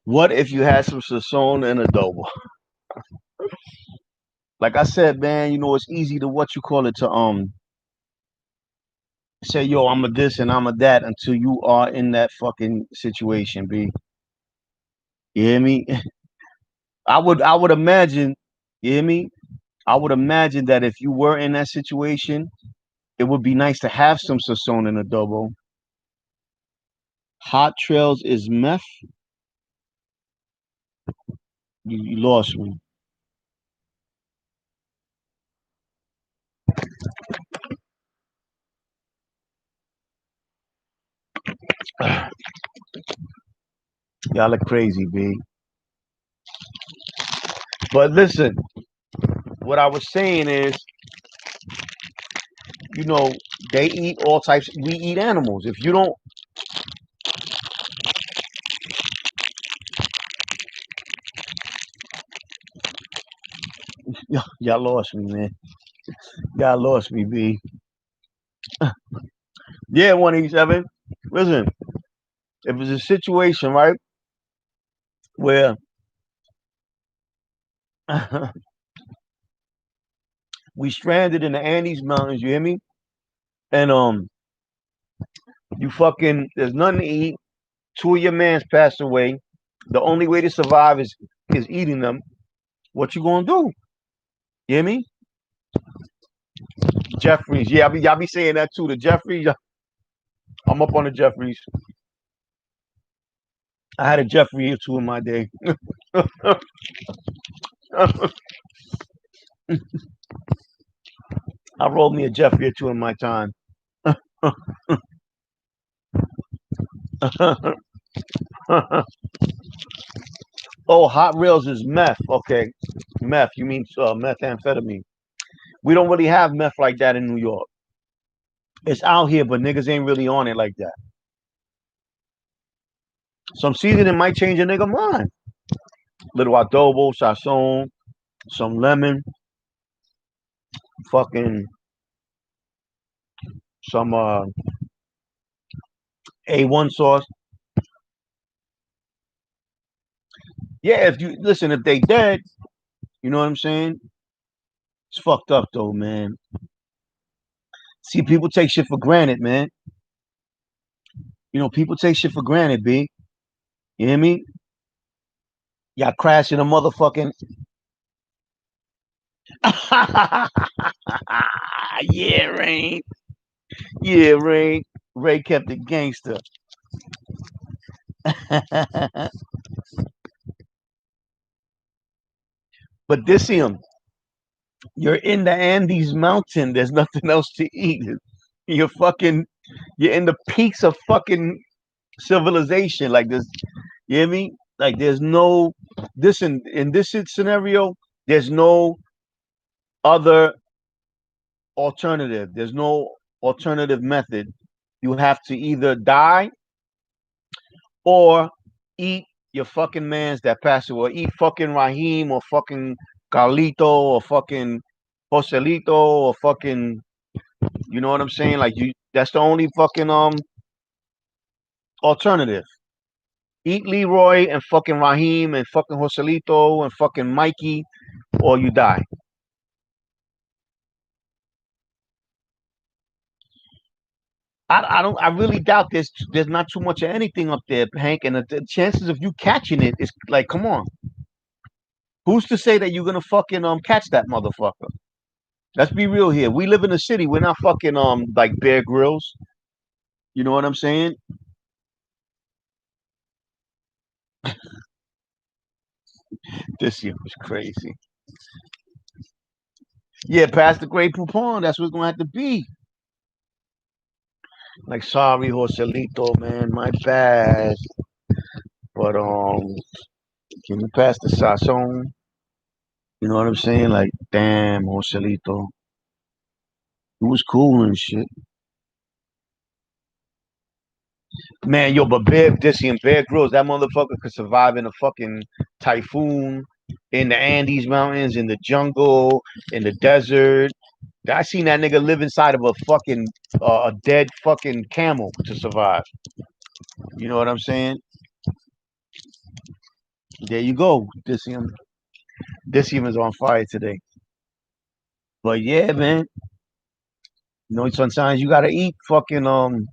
What if you had some sazon and adobo? Like I said, man, it's easy to what you call it to say, yo, I'm a this and I'm a that until you are in that fucking situation, B. You hear me? I would imagine, you hear me? I would imagine that if you were in that situation, it would be nice to have some sazon and adobo. Hot trails is meth. You lost me. Y'all are crazy, B. But listen, what I was saying is, you know, they eat all types. We eat animals. If you don't, y'all lost me, man. Y'all lost me, B. Yeah, 187. Listen, if it's a situation, right, where we stranded in the Andes Mountains, you hear me? And you fucking, there's nothing to eat. Two of your mans passed away. The only way to survive is eating them. What you gonna do? You hear me? Jeffries. Yeah, y'all be saying that too. The Jeffries. I'm up on the Jeffries. I had a Jeffrey or two in my day. I rolled me a Jeffrey or two in my time. Oh, hot rails is meth. Okay, meth. You mean methamphetamine? We don't really have meth like that in New York. It's out here, but niggas ain't really on it like that. Some seasoning might change a nigga mind. Little adobo, sazon, some lemon, fucking some A1 sauce. Yeah, if you listen, if they dead, you know what I'm saying? It's fucked up though, man. See, people take shit for granted, man. People take shit for granted, B. You hear me? Y'all crashing a motherfucking. Yeah, Rain. Yeah, Ray. Ray kept it gangster. But this him, you're in the Andes mountain. There's nothing else to eat. You're fucking, you're in the peaks of fucking civilization. Like this, you hear me? Like there's no, this in this scenario, there's no other alternative. There's no alternative method. You have to either die or eat your fucking mans that pass away. Eat fucking Raheem or fucking Carlito or fucking Joselito or fucking, you know what I'm saying? Like you, that's the only fucking alternative. Eat Leroy and fucking Raheem and fucking Joselito and fucking Mikey, or you die. I really doubt there's not too much of anything up there, Hank, and the chances of you catching it is like, come on, who's to say that you're gonna fucking catch that motherfucker? Let's be real here. We live in a city. We're not fucking like Bear Grylls. You know what I'm saying? This year was crazy. Yeah, past the Great Poupon. That's what's gonna have to be. Like, sorry, Joselito, man, my bad. But can you pass the sazon? You know what I'm saying? Like, damn, Joselito. It was cool and shit. Man, yo, but Dissy and Bear Grylls, that motherfucker could survive in a fucking typhoon, in the Andes Mountains, in the jungle, in the desert. I seen that nigga live inside of a fucking a dead fucking camel to survive. You know what I'm saying? There you go. Disium is on fire today. But yeah, man. You know, sometimes you gotta eat fucking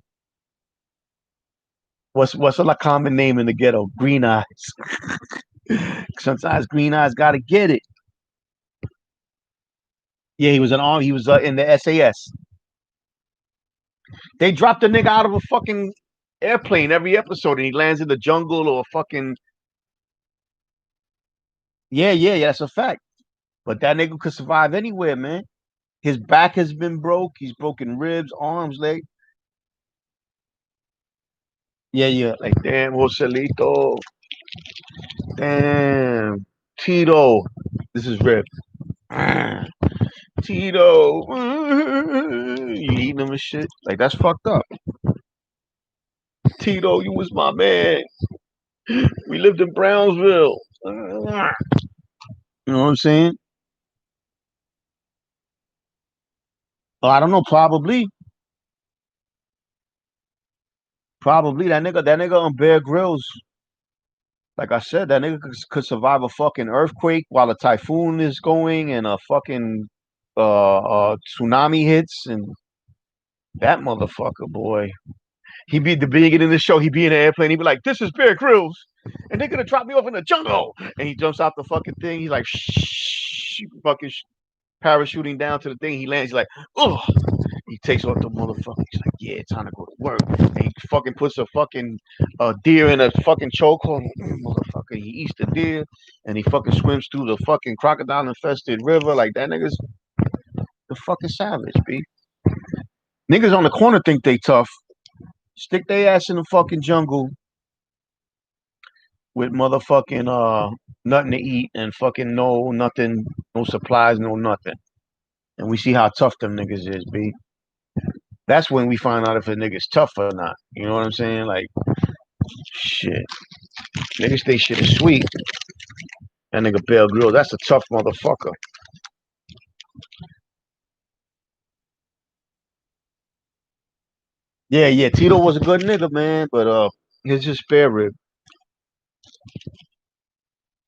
what's a common name in the ghetto? Green eyes. Sometimes green eyes gotta get it. Yeah, he was an arm. He was in the SAS. They dropped the nigga out of a fucking airplane every episode, and he lands in the jungle or fucking. Yeah, yeah, yeah. That's a fact. But that nigga could survive anywhere, man. His back has been broke. He's broken ribs, arms, leg. Yeah, yeah. Like damn, Joselito. Damn, Tito. This is rib. Ah, Tito. You eating him and shit. Like that's fucked up. Tito, you was my man. We lived in Brownsville. You know what I'm saying? Oh, I don't know. Probably that nigga on Bear Grylls. Like I said, that nigga could survive a fucking earthquake while a typhoon is going and a fucking tsunami hits and that motherfucker, boy. He be the beginning of the show. He be in an airplane. He be like, "This is Bear Grylls, and they're gonna drop me off in the jungle." And he jumps out the fucking thing. He's like, "Shh," fucking parachuting down to the thing. He lands. He's like, "Oh." He takes off the motherfucker. He's like, "Yeah, time to go to work." And he fucking puts a fucking deer in a fucking chokehold. Motherfucker, he eats the deer, and he fucking swims through the fucking crocodile infested river. Like that nigga's the fucking savage, b. Niggas on the corner think they tough. Stick their ass in the fucking jungle with motherfucking nothing to eat and fucking no nothing, no supplies, no nothing. And we see how tough them niggas is, b. That's when we find out if a nigga's tough or not. You know what I'm saying? Like shit. Niggas think shit is sweet. That nigga Bell Grill, that's a tough motherfucker. Yeah, yeah. Tito was a good nigga, man, but he's just spare rib.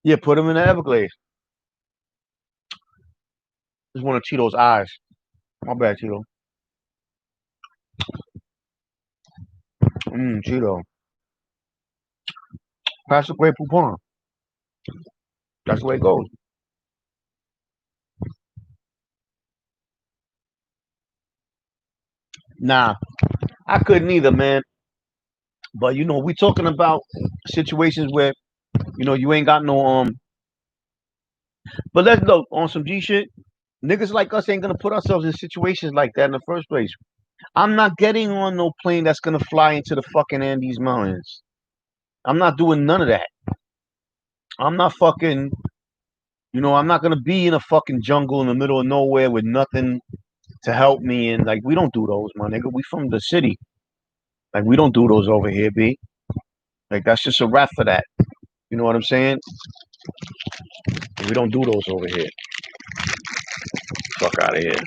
Yeah, put him in the Everglades. It's one of Tito's eyes. My bad, Tito. Tito. Pass the great poupon. That's the way it goes. Nah, I couldn't either, man. But we talking about situations where you ain't got no But let's look on some G shit. Niggas like us ain't gonna put ourselves in situations like that in the first place. I'm not getting on no plane that's gonna fly into the fucking Andes Mountains. I'm not doing none of that. I'm not fucking. I'm not gonna be in a fucking jungle in the middle of nowhere with nothing to help me. And like, we don't do those, my nigga. We from the city. Like, we don't do those over here, B. Like, that's just a wrap for that. You know what I'm saying? We don't do those over here. Fuck out of here.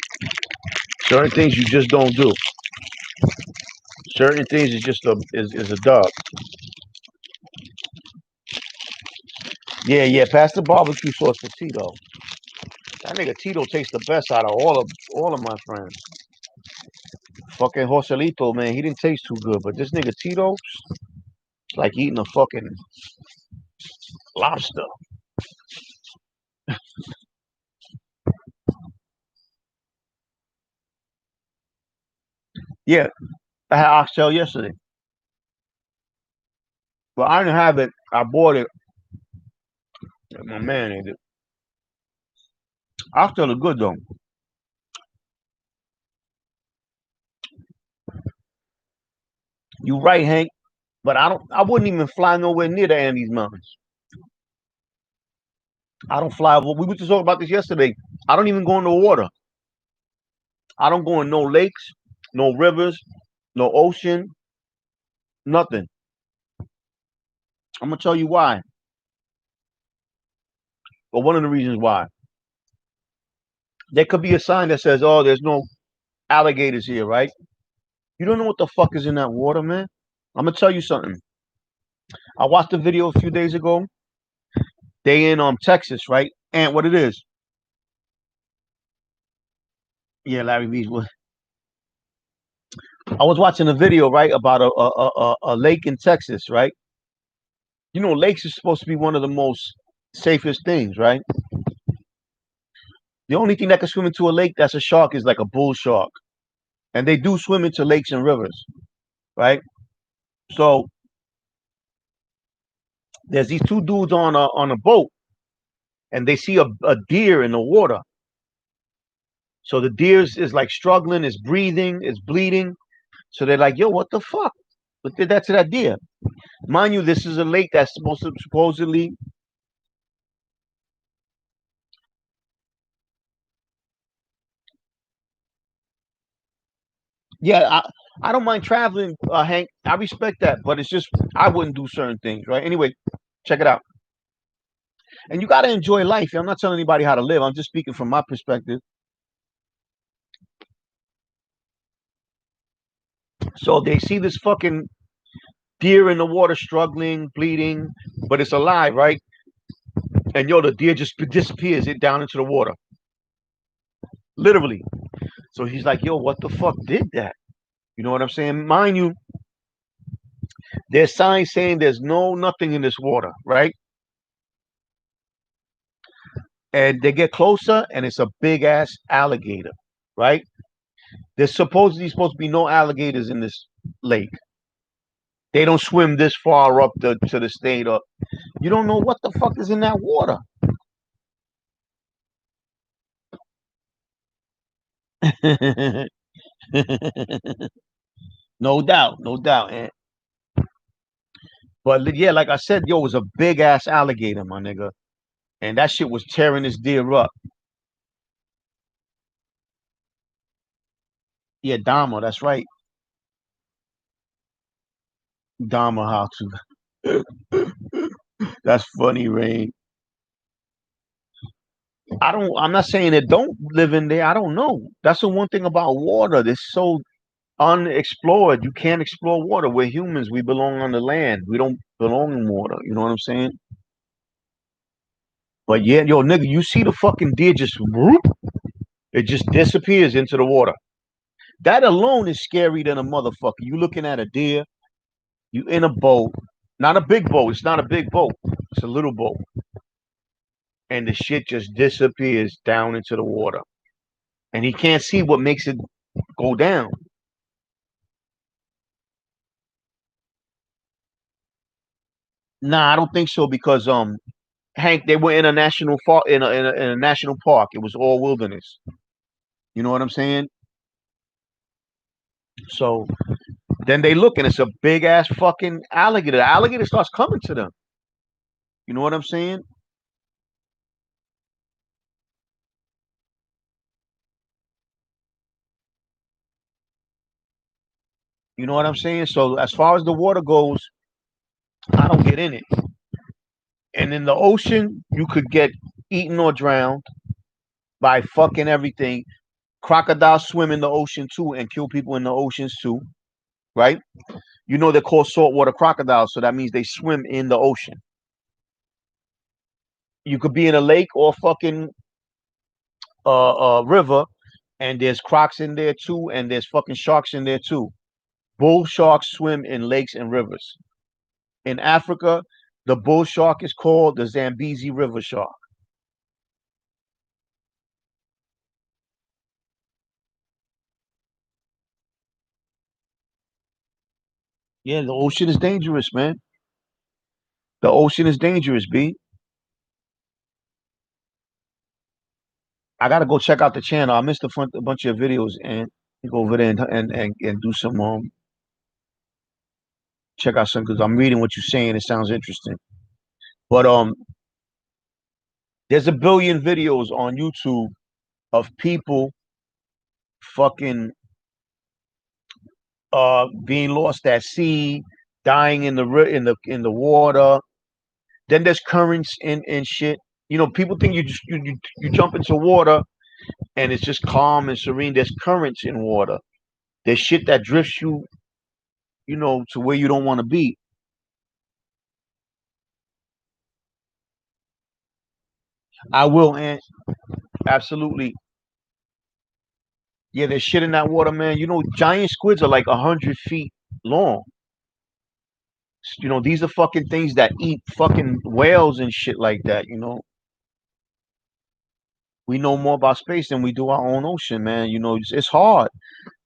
Certain things you just don't do. Certain things is just is a dub. Yeah, yeah. Pass the barbecue sauce to Tito. That nigga Tito tastes the best out of all of my friends. Fucking Joselito, man, he didn't taste too good, but this nigga Tito, it's like eating a fucking lobster. Yeah, I had oxtail yesterday, but I didn't have it. I bought it. My man ate it. Oxtail is good though. You right, Hank. But I don't. I wouldn't even fly nowhere near the Andes Mountains. I don't fly. We were just talking about this yesterday. I don't even go in the water. I don't go in no lakes, no rivers, no ocean, nothing. I'm gonna tell you why. But one of the reasons why. There could be a sign that says, "Oh, there's no alligators here," right? You don't know what the fuck is in that water, man. I'm gonna tell you something. I watched a video a few days ago. They in Texas, right? And what it is? Yeah, Larry Beach. I was watching a video, right, about a lake in Texas, right? Lakes are supposed to be one of the most safest things, right? The only thing that can swim into a lake that's a shark is like a bull shark, and they do swim into lakes and rivers, right? So there's these two dudes on a boat, and they see a deer in the water. So the deer is like struggling, is breathing, is bleeding. So they're like, "Yo, what the fuck? What did that to that deer?" Mind you, this is a lake that's supposed to supposedly. Yeah, I don't mind traveling, Hank. I respect that, but it's just I wouldn't do certain things, right? Anyway, check it out. And you got to enjoy life. I'm not telling anybody how to live. I'm just speaking from my perspective. So they see this fucking deer in the water struggling, bleeding, but it's alive, right? And yo, the deer just disappears it down into the water, literally. So he's like, "Yo, what the fuck did that?" You know what I'm saying? Mind you, there's signs saying there's no nothing in this water, right? And they get closer, and it's a big ass alligator, right? There's supposed to be no alligators in this lake. They don't swim this far up to the state of. You don't know what the fuck is in that water. No doubt, no doubt. But yeah, like I said, yo, it was a big ass alligator, my nigga, and that shit was tearing this deer up. Yeah, Dama, that's right, Dama. How to? That's funny, Rain. I don't. I'm not saying it don't live in there. I don't know. That's the one thing about water. It's so unexplored. You can't explore water. We're humans. We belong on the land. We don't belong in water. You know what I'm saying? But yeah, yo, nigga, you see the fucking deer just whoop, it just disappears into the water. That alone is scary than a motherfucker. You looking at a deer, you in a boat, not a big boat. It's not a big boat. It's a little boat, and the shit just disappears down into the water, and he can't see what makes it go down. Nah, I don't think so because Hank, they were in a national in a national park. It was all wilderness. You know what I'm saying? So then they look and it's a big ass fucking alligator. The alligator starts coming to them. You know what I'm saying? You know what I'm saying? So as far as the water goes, I don't get in it. And in the ocean, you could get eaten or drowned by fucking everything. Crocodiles swim in the ocean too and kill people in the oceans too, right? You know they're called saltwater crocodiles, so that means they swim in the ocean. You could be in a lake or fucking river, and there's crocs in there too, and there's fucking sharks in there too. Bull sharks swim in lakes and rivers. In Africa, the bull shark is called the Zambezi River shark. Yeah, the ocean is dangerous, man. The ocean is dangerous, B. I gotta go check out the channel. I missed a bunch of videos and go over there and do some check out some because I'm reading what you're saying. It sounds interesting. But there's a billion videos on YouTube of people fucking being lost at sea, dying in in the water. Then there's currents in shit. You know, people think you jump into water and it's just calm and serene. There's currents in water. There's shit that drifts you, you know, to where you don't want to be. I will, and absolutely. Yeah, there's shit in that water, man. You know, giant squids are like 100 feet long. You know, these are fucking things that eat fucking whales and shit like that. You know, we know more about space than we do our own ocean, man. You know, it's hard.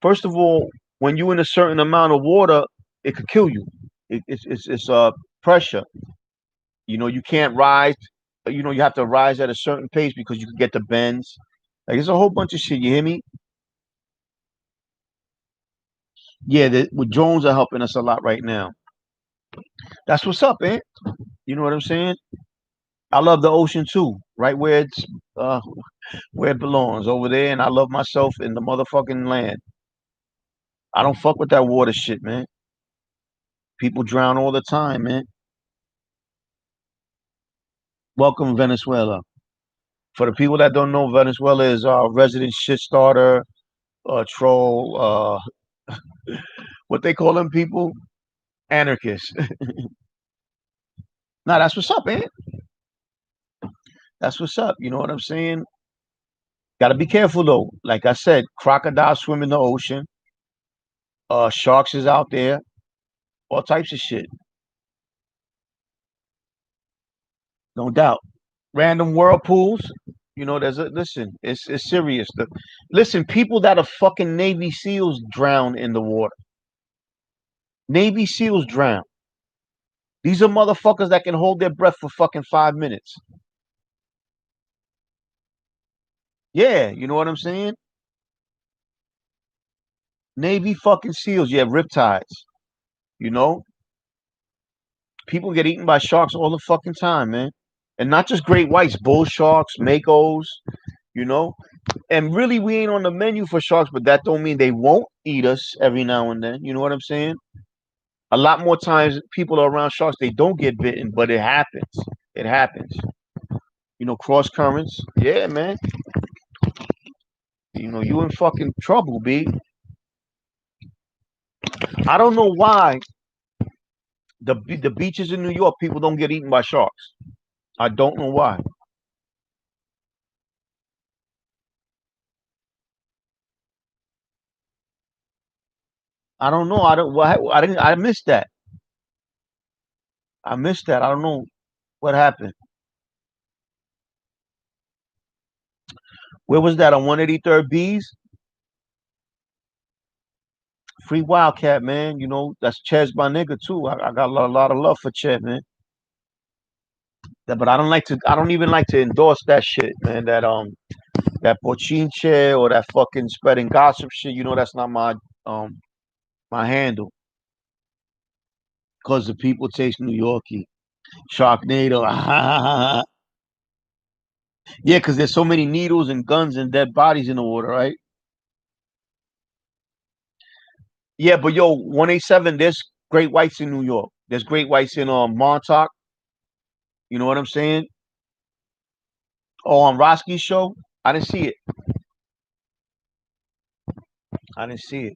First of all, when you're in a certain amount of water, it could kill you. It's pressure. You know, you can't rise. You know, you have to rise at a certain pace because you can get the bends. Like, it's a whole bunch of shit. You hear me? Yeah, with drones are helping us a lot right now. That's what's up, man. You know what I'm saying? I love the ocean too, right uh where it belongs over there, and I love myself in the motherfucking land. I don't fuck with that water shit, man. People drown all the time, man. Welcome, Venezuela. For the people that don't know, Venezuela is our resident shit starter, troll, what they call them people, anarchists. Nah, that's what's up, man. That's what's up. You know what I'm saying? Got to be careful though. Like I said, crocodiles swim in the ocean. Sharks is out there. All types of shit. No doubt. Random whirlpools. You know, there's a listen. It's serious. Listen, people that are fucking Navy SEALs drown in the water. Navy SEALs drown. These are motherfuckers that can hold their breath for fucking 5 minutes. Yeah, you know what I'm saying? Navy fucking SEALs. Yeah, riptides. You know, people get eaten by sharks all the fucking time, man. And not just great whites, bull sharks, makos. You know, and really we ain't on the menu for sharks, but that don't mean they won't eat us every now and then. You know what I'm saying? A lot more times people are around sharks, they don't get bitten, but it happens. It happens. You know, cross currents. Yeah, man. You know, you in fucking trouble, B. I don't know why the beaches in New York people don't get eaten by sharks. I don't know why. I don't know. I don't. I didn't. I missed that. I missed that. I don't know what happened. Where was that on 183rd B's? Free Wildcat, man. You know, that's Chez my nigga too. I got a lot of love for Chet, man. But I don't like to. I don't even like to endorse that shit, man. That pochinche or that fucking spreading gossip shit. You know that's not um my handle. Cause the people taste New Yorkie. Sharknado. Yeah, cause there's so many needles and guns and dead bodies in the water, right? Yeah, but yo, 187. There's great whites in New York. There's great whites in Montauk. You know what I'm saying? Oh, on Roski's show, I didn't see it. I didn't see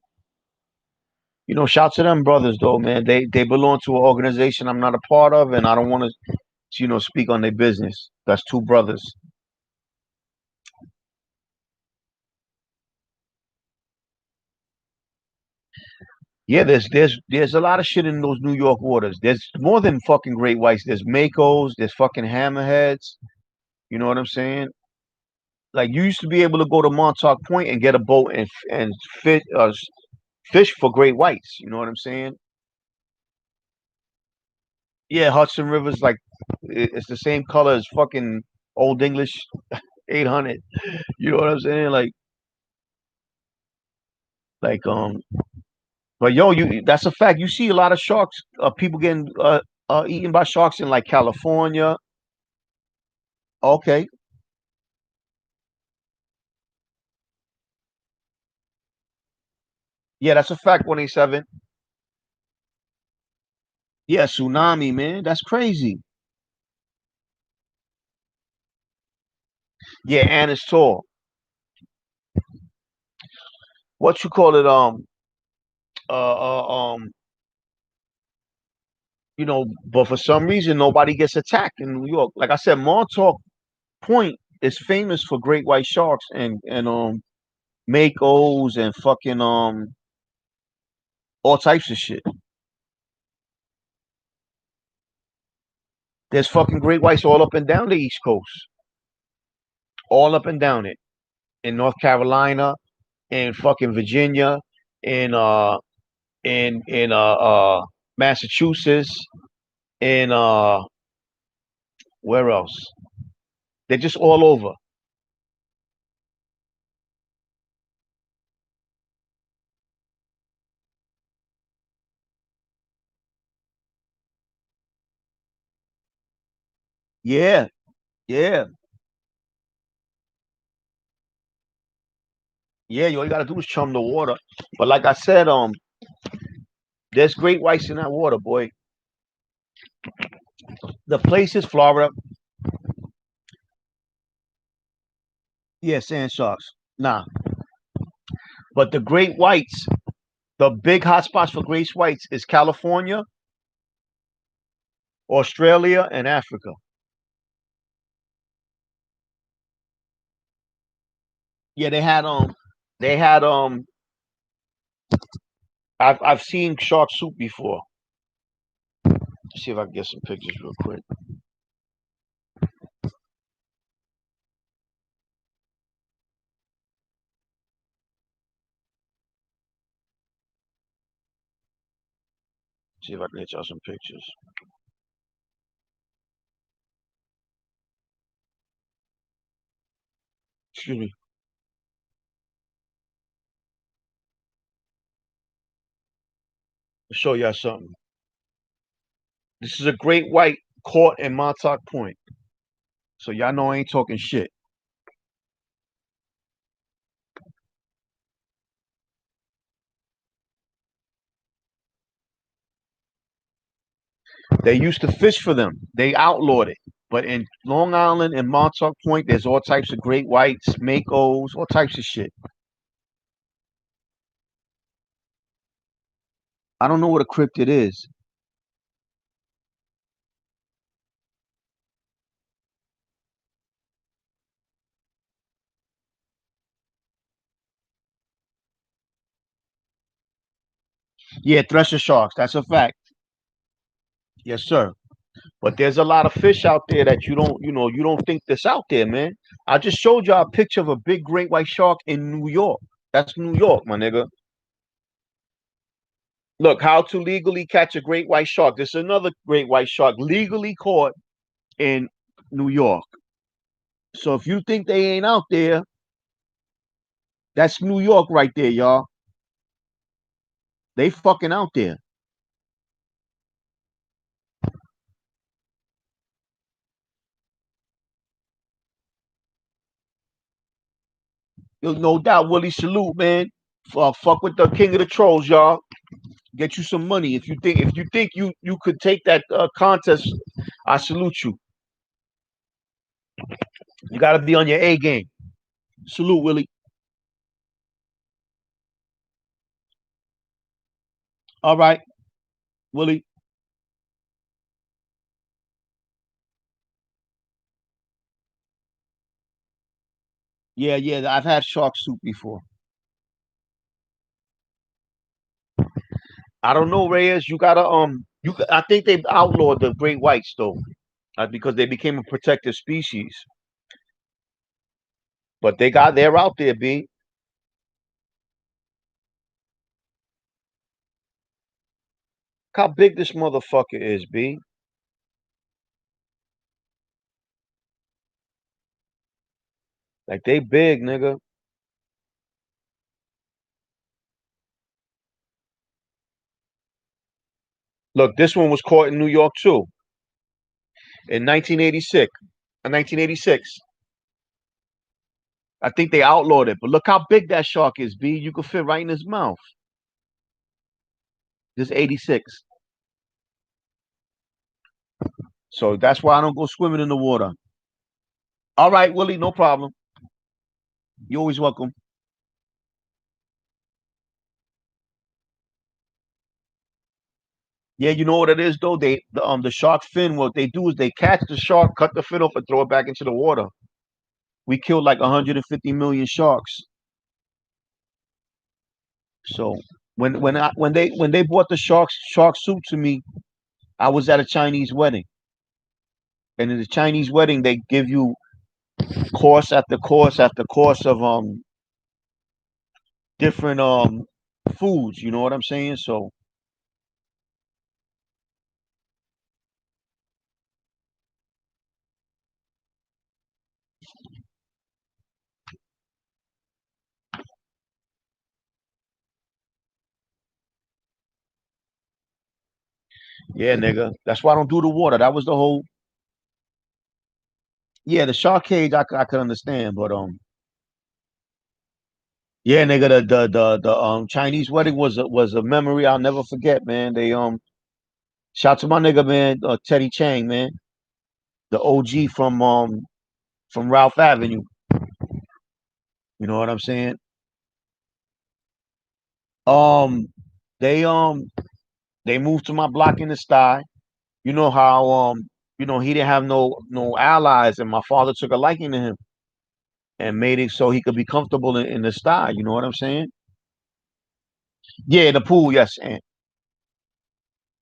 it. Shout to them brothers though, man. They belong to an organization I'm not a part of, and I don't want to, speak on their business. That's two brothers. Yeah, there's a lot of shit in those New York waters. There's more than fucking great whites. There's makos. There's fucking hammerheads. You know what I'm saying? Like you used to be able to go to Montauk Point and get a boat and fish for great whites. You know what I'm saying? Yeah, Hudson River's like it's the same color as fucking Old English 800. You know what I'm saying? Like. But yo, you that's a fact. You see a lot of sharks. People getting eaten by sharks in like California. Okay, yeah, that's a fact. 187. Yeah, tsunami, man. That's crazy. Yeah, and it's tall. What you call it? Uh, um. But for some reason nobody gets attacked in New York. Like I said, Montauk Point is famous for great white sharks and makos and fucking all types of shit. There's fucking great whites all up and down the East Coast, all up and down it in North Carolina, in fucking Virginia, in Massachusetts, in where else? They're just all over. Yeah, yeah, yeah. All you gotta do is chum the water. But like I said, there's great whites in that water, boy. The place is Florida. Yeah, sand sharks. Nah, but the great whites, the big hotspots for great whites is California, Australia, and Africa. Yeah, they had I've seen shark soup before. Let's see if I can get some pictures real quick. See if I can get y'all some pictures. Excuse me. I'll show y'all something. This is a great white caught in Montauk Point. So y'all know I ain't talking shit. They used to fish for them. They outlawed it. But in Long Island and Montauk Point, there's all types of great whites, makos, all types of shit. I don't know what a cryptid is. Yeah, thresher sharks. That's a fact. Yes, sir. But there's a lot of fish out there that you don't think that's out there, man. I just showed y'all a picture of a big great white shark in New York. That's New York, my nigga. Look, how to legally catch a great white shark. This is another great white shark legally caught in New York. So if you think they ain't out there, that's New York right there, y'all. They fucking out there. Yo, no doubt, Willie. Salute, man. Fuck with the king of the trolls, y'all. Get you some money. If you think you could take that contest, I salute you. You got to be on your A game. Salute, Willie. All right, Willie. Yeah, yeah. I've had shark soup before. I don't know, Reyes. You gotta I think they outlawed the great whites though, because they became a protected species. But they're out there, B. Look how big this motherfucker is, B. Like they big, nigga. Look, this one was caught in New York too in 1986. 1986. I think they outlawed it, but look how big that shark is, B. You could fit right in his mouth. This 86. So that's why I don't go swimming in the water. All right, Willie, no problem. You're always welcome. Yeah, you know what it is though. The shark fin. What they do is they catch the shark, cut the fin off, and throw it back into the water. We killed like 150 million sharks. So when they brought the shark soup to me, I was at a Chinese wedding, and in the Chinese wedding they give you course after course after course of different foods. You know what I'm saying? So yeah, nigga, that's why I don't do the water. That was the whole. Yeah, the shark cage I could understand, but yeah, nigga, the Chinese wedding was a memory I'll never forget, man. They shout to my nigga, man, Teddy Chang, man, the OG from Ralph Avenue. You know what I'm saying? Um, they they moved to my block in the sty. You know how he didn't have no allies, and my father took a liking to him and made it so he could be comfortable in the sty. You know what I'm saying? Yeah, the pool, yes,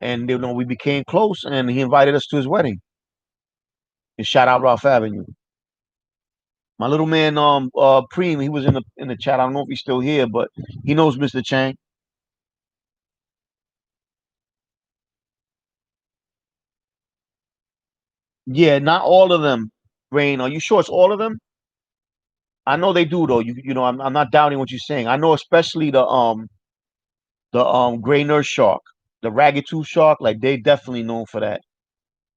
and we became close, and he invited us to his wedding. And shout out Ralph Avenue. My little man, Preem, he was in the chat. I don't know if he's still here, but he knows Mr. Chang. Yeah, not all of them. Rain, are you sure it's all of them? I know they do though. I'm not doubting what you're saying. I know especially the gray nurse shark, the ragged tooth shark. Like they definitely known for that.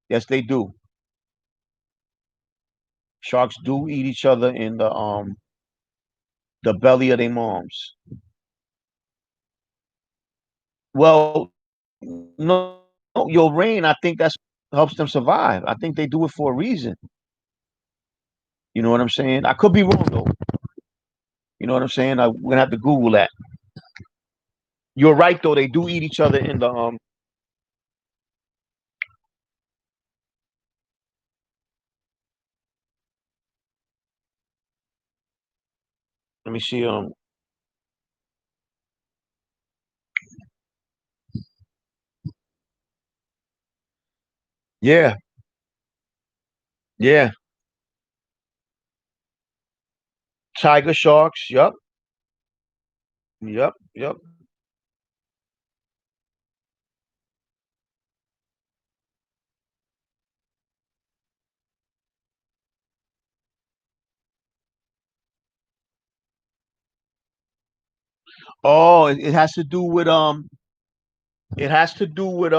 Yes, they do. Sharks do eat each other in the belly of their moms. Well, no, your rain. I think that's helps them survive. I think they do it for a reason. You know what I'm saying? I could be wrong though. You know what I'm saying? We're gonna have to Google that. You're right though. They do eat each other in the Let me see. Yeah, yeah. Tiger sharks. Yup, yup, yup. Oh, it has to do with it has to do with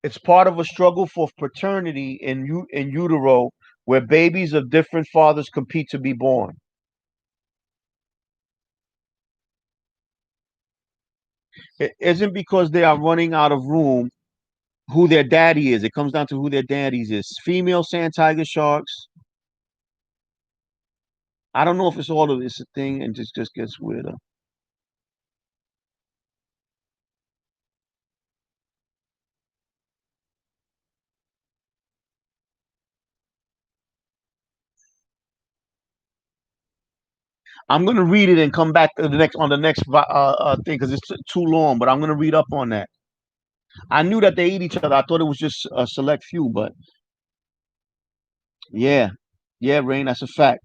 it's part of a struggle for paternity in utero, where babies of different fathers compete to be born. It isn't because they are running out of room who their daddy is. It comes down to who their daddies is. Female sand tiger sharks. I don't know if it's all of it's a thing and just gets weirder. I'm gonna read it and come back to the next thing because it's too long. But I'm gonna read up on that. I knew that they eat each other. I thought it was just a select few, but yeah, yeah, Rain, that's a fact.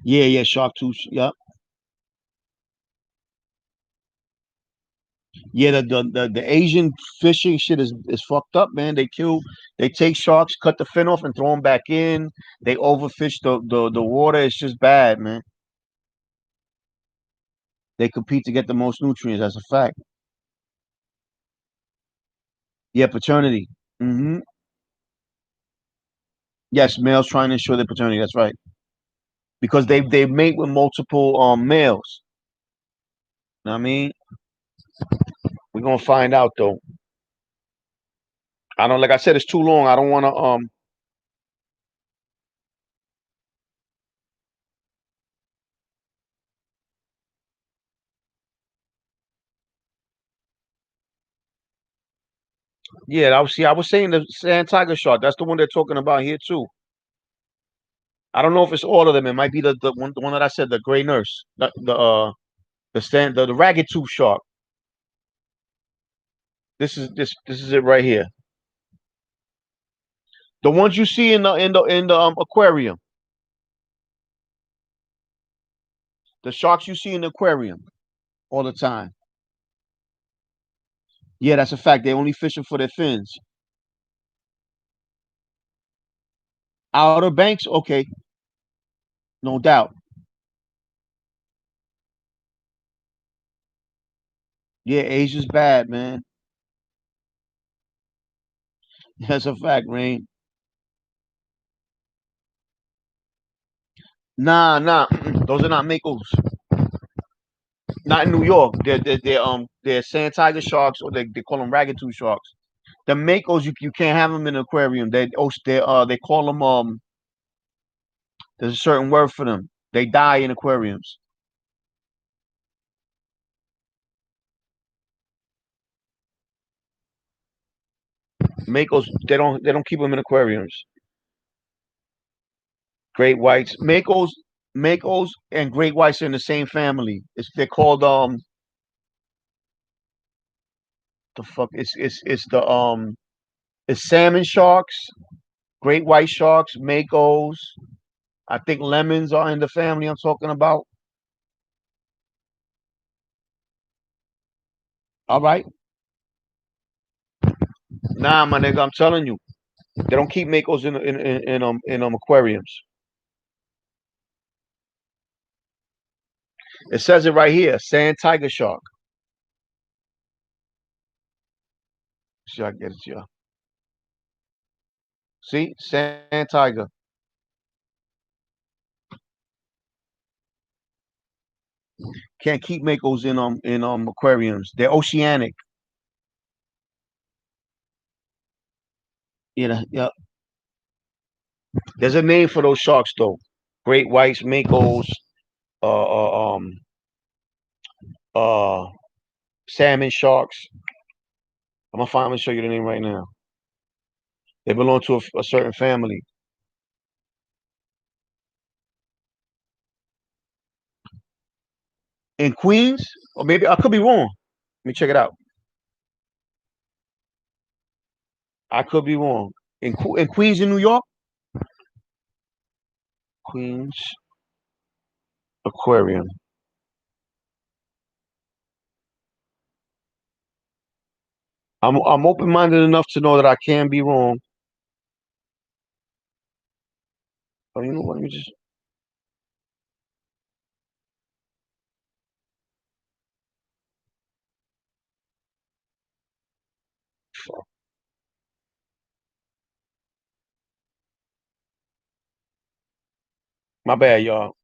Yeah, yeah, shark tooth. Yep. Yeah, the Asian fishing shit is fucked up, man. They take sharks, cut the fin off, and throw them back in. They overfish the water. It's just bad, man. They compete to get the most nutrients. That's a fact. Yeah, paternity. Hmm. Yes, males trying to ensure their paternity. That's right. Because they mate with multiple males. Know what I mean, we're gonna find out though. I don't like I said, it's too long. I don't want to yeah, I was saying the sand tiger shark. That's the one they're talking about here too. I don't know if it's all of them. It might be the one that I said, the gray nurse, the ragged tooth shark. This is it right here. The ones you see in the aquarium. The sharks you see in the aquarium all the time. Yeah, that's a fact. They're only fishing for their fins. Outer Banks, okay, no doubt. Yeah, Asia's bad, man. That's a fact, Rain. Nah, nah, those are not makos. Not in New York. They're sand tiger sharks, or they call them ragged tooth sharks. The makos you can't have them in an aquarium. They call them there's a certain word for them. They die in aquariums. Makos they don't keep them in aquariums. Great whites, makos and great whites are in the same family. They're called the fuck it's the it's salmon sharks, great white sharks, makos. I think lemons are in the family I'm talking about. All right. Nah, my nigga, I'm telling you, they don't keep makos in aquariums. It says it right here, sand tiger shark. See, I get it, yeah. See, sand tiger can't keep makos in aquariums. They're oceanic. You know, yeah. There's a name for those sharks though. Great whites, makos, uh, uh, um, uh, salmon sharks. I'm gonna show you the name right now. They belong to a certain family. In Queens, or maybe I could be wrong. Let me check it out. I could be wrong. In Queens, in New York, Queens Aquarium. I'm open minded enough to know that I can be wrong. Oh, you know what? Let me just. My bad, y'all.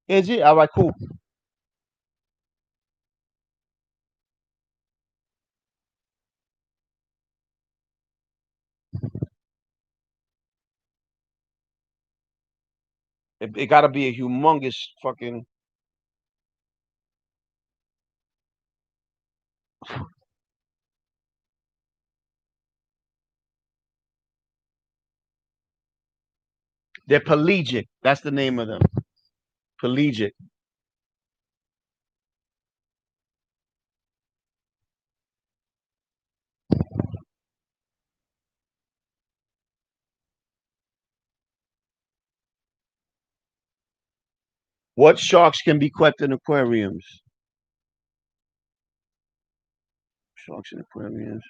Is it? All right, cool. It got to be a humongous fucking. They're pelagic. That's the name of them. Pelagic. What sharks can be kept in aquariums? Sharks in aquariums.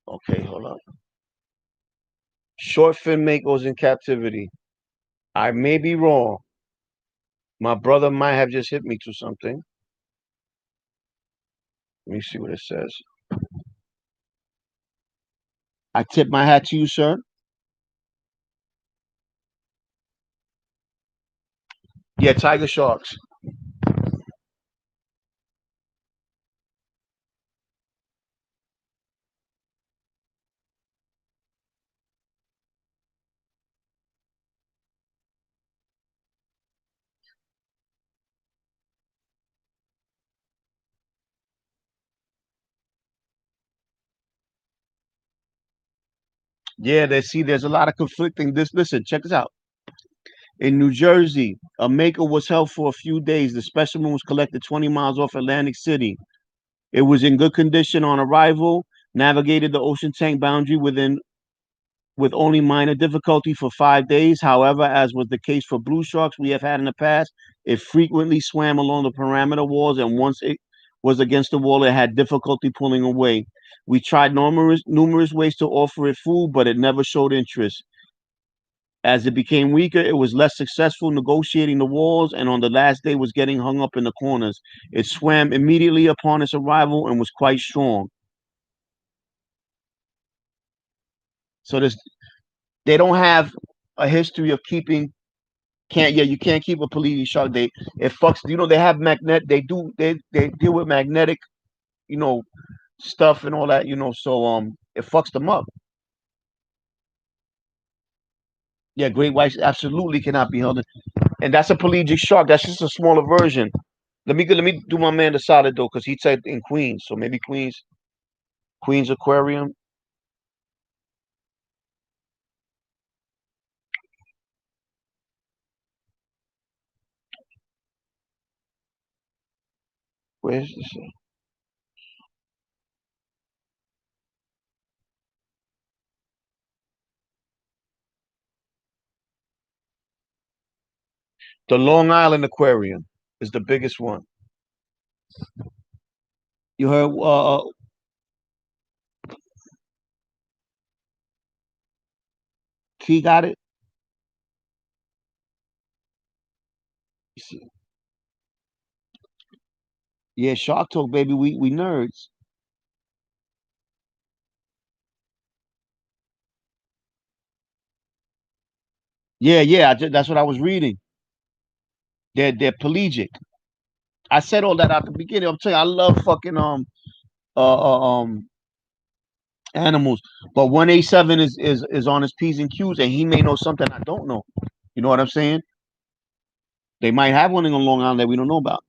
Okay, hold on. Short fin makos in captivity. I may be wrong. My brother might have just hit me to something. Let me see what it says. I tip my hat to you, sir. Yeah, tiger sharks. Yeah, there's a lot of conflicting. Listen, check this out. In New Jersey, a maker was held for a few days. The specimen was collected 20 miles off Atlantic City. It was in good condition on arrival, navigated the ocean tank boundary with only minor difficulty for 5 days. However, as was the case for blue sharks we have had in the past, it frequently swam along the parameter walls, and once it was against the wall, it had difficulty pulling away. We tried numerous ways to offer it food, but it never showed interest. As it became weaker, it was less successful negotiating the walls, and on the last day was getting hung up in the corners. It swam immediately upon its arrival and was quite strong. So they don't have a history of keeping. Can't Yeah, you can't keep a Pleiadian shark. It fucks. They have they deal with magnetic you know stuff and all that. So it fucks them up. Yeah, great whites absolutely cannot be held in, and that's a pelagic shark. That's just a smaller version. Let me do my man the solid though, because he said in Queens, so maybe Queens Aquarium. Where's this? The Long Island Aquarium is the biggest one. You heard? T got it. Yeah, Shark Talk, baby. We nerds. Yeah, yeah. That's what I was reading. They're pelagic. I said all that at the beginning. I'm telling you, I love fucking animals. But 187 is on his P's and Q's, and he may know something I don't know. You know what I'm saying? They might have one in Long Island that we don't know about.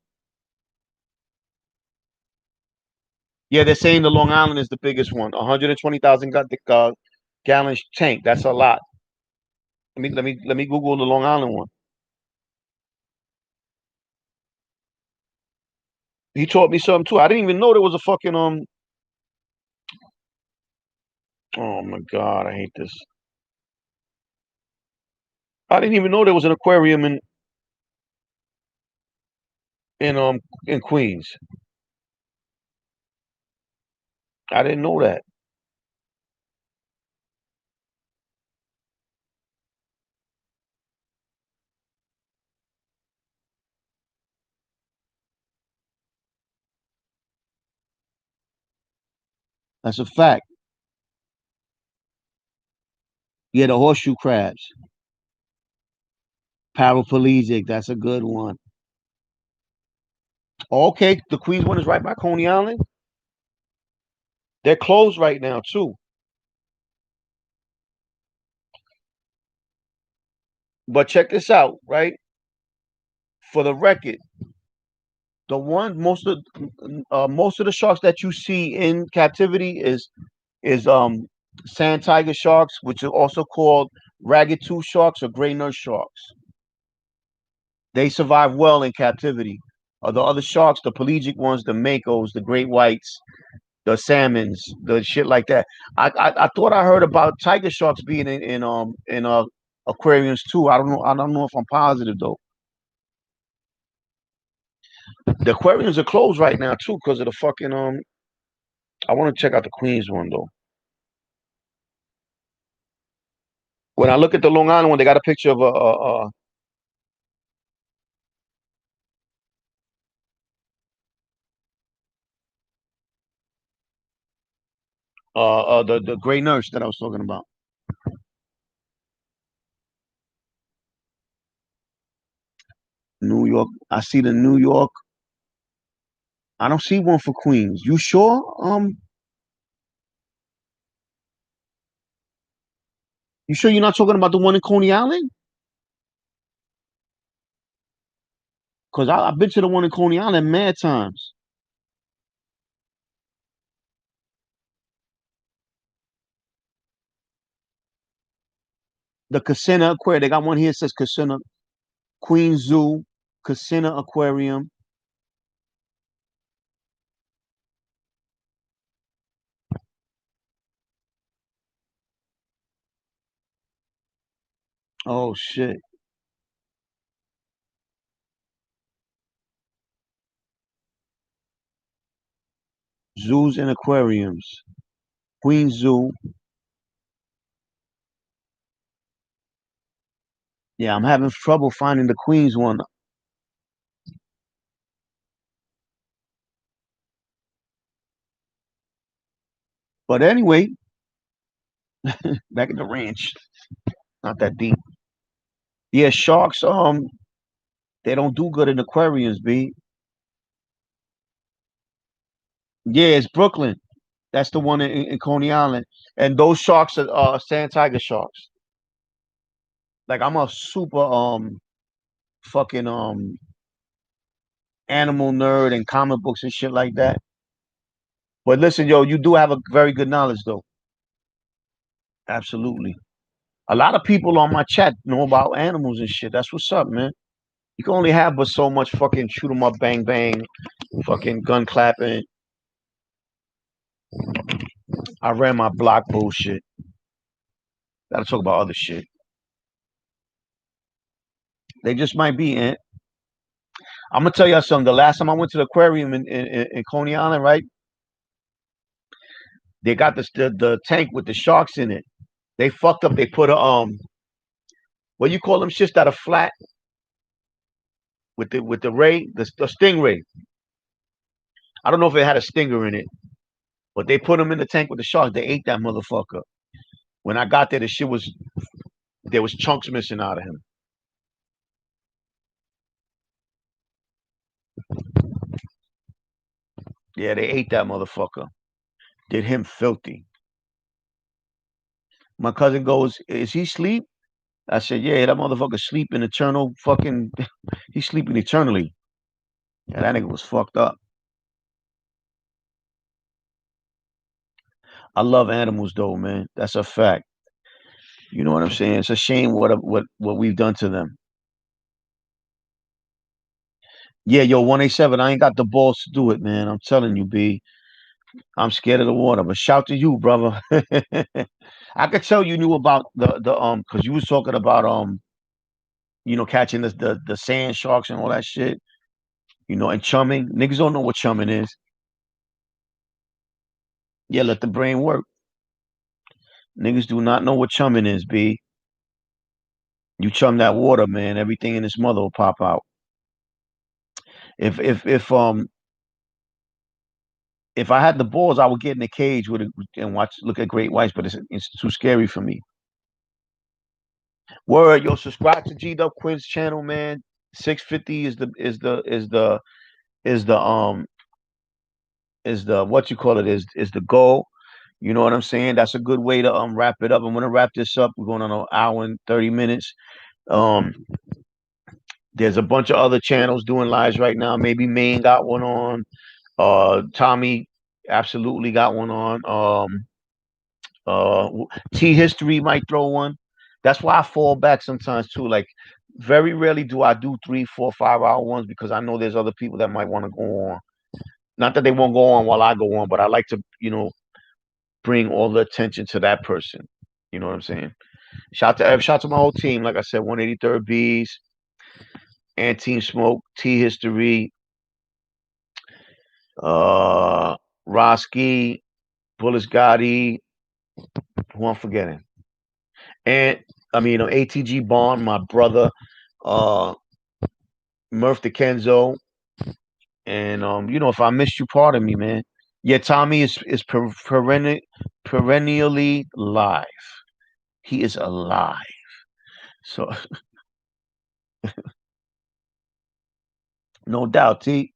Yeah, they're saying the Long Island is the biggest one. 120,000 gallon tank. That's a lot. Let me Google the Long Island one. He taught me something too. I didn't even know there was a fucking Oh my god, I hate this. I didn't even know there was an aquarium in Queens. I didn't know that. That's a fact. Yeah, the horseshoe crabs. Paraplegic. That's a good one. Okay, the Queens one is right by Coney Island. They're closed right now too. But check this out, right? For the record, the one most of the sharks that you see in captivity is sand tiger sharks, which are also called ragged tooth sharks or gray nurse sharks. They survive well in captivity. The other sharks, the pelagic ones, the makos, the great whites, the salmons, the shit like that. I thought I heard about tiger sharks being in aquariums too. I don't know. I don't know if I'm positive though. The aquariums are closed right now too because of the fucking. I want to check out the Queens one though. When I look at the Long Island one, they got a picture of the gray nurse that I was talking about. New York. I see the New York. I don't see one for Queens. You sure? You sure you're not talking about the one in Coney Island? Because I've been to the one in Coney Island mad times. The Casino Aquarium. They got one here that says Casino Queen Zoo, Casino Aquarium. Oh shit. Zoos and aquariums. Queen Zoo. Yeah, I'm having trouble finding the Queens one. But anyway, back at the ranch. Not that deep. Yeah, sharks. They don't do good in aquariums, B. Yeah, it's Brooklyn. That's the one in Coney Island. And those sharks are sand tiger sharks. Like I'm a super fucking animal nerd and comic books and shit like that. But listen, yo, you do have a very good knowledge though. Absolutely. A lot of people on my chat know about animals and shit. That's what's up, man. You can only have but so much fucking shoot 'em up, bang bang, fucking gun clapping. I ran my block bullshit. Gotta talk about other shit. They just might be, eh? I'm gonna tell you something. The last time I went to the aquarium in Coney Island, right? They got the tank with the sharks in it. They fucked up. They put a what you call them shits that are flat with the ray, the stingray. I don't know if it had a stinger in it, but they put them in the tank with the sharks. They ate that motherfucker. When I got there, the shit was there was chunks missing out of him. Yeah, they ate that motherfucker. Did him filthy. My cousin goes, "Is he sleep?" I said, "Yeah, that motherfucker sleeping eternal fucking. He's sleeping eternally." And that nigga was fucked up. I love animals though, man. That's a fact. You know what I'm saying? It's a shame what we've done to them. Yeah, yo, 187. I ain't got the balls to do it, man. I'm telling you, B. I'm scared of the water. But shout to you, brother. I could tell you knew about the because you was talking about catching the sand sharks and all that shit, and chumming. Niggas don't know what chumming is. Yeah, let the brain work. Niggas do not know what chumming is, B. You chum that water, man. Everything in this mother will pop out. If I had the balls, I would get in a cage with it and look at great whites, but it's too scary for me. Word, yo, subscribe to GdupKwin's channel, man. 650 is the what you call it is the goal. You know what I'm saying? That's a good way to wrap it up. I'm gonna wrap this up. We're going on an hour and 30 minutes. Um, there's a bunch of other channels doing lives right now. Maybe Maine got one on. Tommy absolutely got one on. Uh, T History might throw one. That's why I fall back sometimes too. Like very rarely do I do 3, 4, 5 hour ones because I know there's other people that might want to go on. Not that they won't go on while I go on, but I like to, bring all the attention to that person. You know what I'm saying? Shout to my whole team. Like I said, 183rd Bees, and Team Smoke, T History, uh, Roski, Bullis Gotti, who I'm forgetting. And I mean, ATG Bond, my brother, uh, Murph DeKenzo, and if I missed you, pardon me, man. Yeah, Tommy is perennially live. He is alive. So no doubt, T.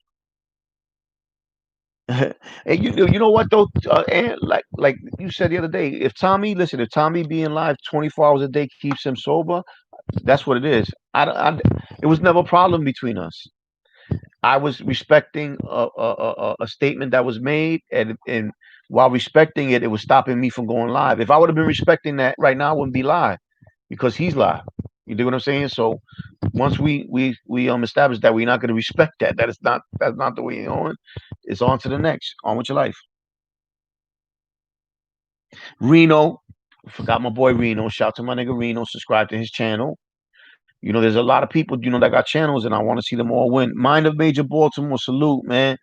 And you know what though, and like you said the other day, if Tommy being live 24 hours a day keeps him sober, that's what it is. It was never a problem between us. I was respecting a statement that was made, and while respecting it, it was stopping me from going live. If I would have been respecting that right now, I wouldn't be live because he's live. You do what I'm saying? So once we established that we're not going to respect that, that's not the way you're on. It's on to the next. On with your life. Reno, forgot my boy Reno. Shout to my nigga Reno. Subscribe to his channel. There's a lot of people, that got channels, and I want to see them all win. Mind of Major Baltimore, salute, man.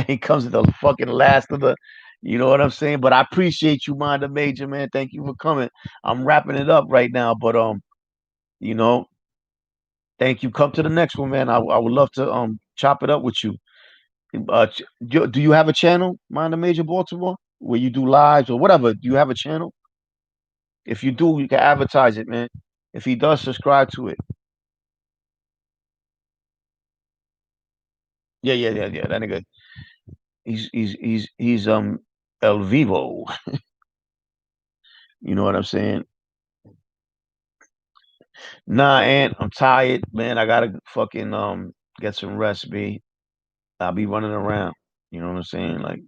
He comes at the fucking last of the, you know what I'm saying? But I appreciate you, Mind of Major, man. Thank you for coming. I'm wrapping it up right now, but you know, thank you. Come to the next one, man. I would love to chop it up with you. Do you have a channel, Mind of Major Baltimore, where you do lives or whatever? Do you have a channel? If you do, you can advertise it, man. If he does, subscribe to it. Yeah, yeah, yeah, yeah. That nigga, he's El Vivo. You know what I'm saying? Nah, and I'm tired, man. I gotta fucking get some rest, B. I'll be running around. You know what I'm saying? Like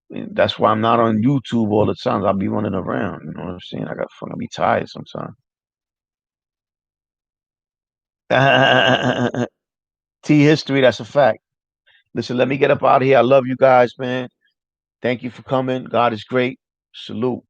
that's why I'm not on YouTube all the time. I'll be running around. You know what I'm saying? I got fucking be tired sometimes. T history, that's a fact. Listen, let me get up out of here. I love you guys, man. Thank you for coming. God is great. Salute.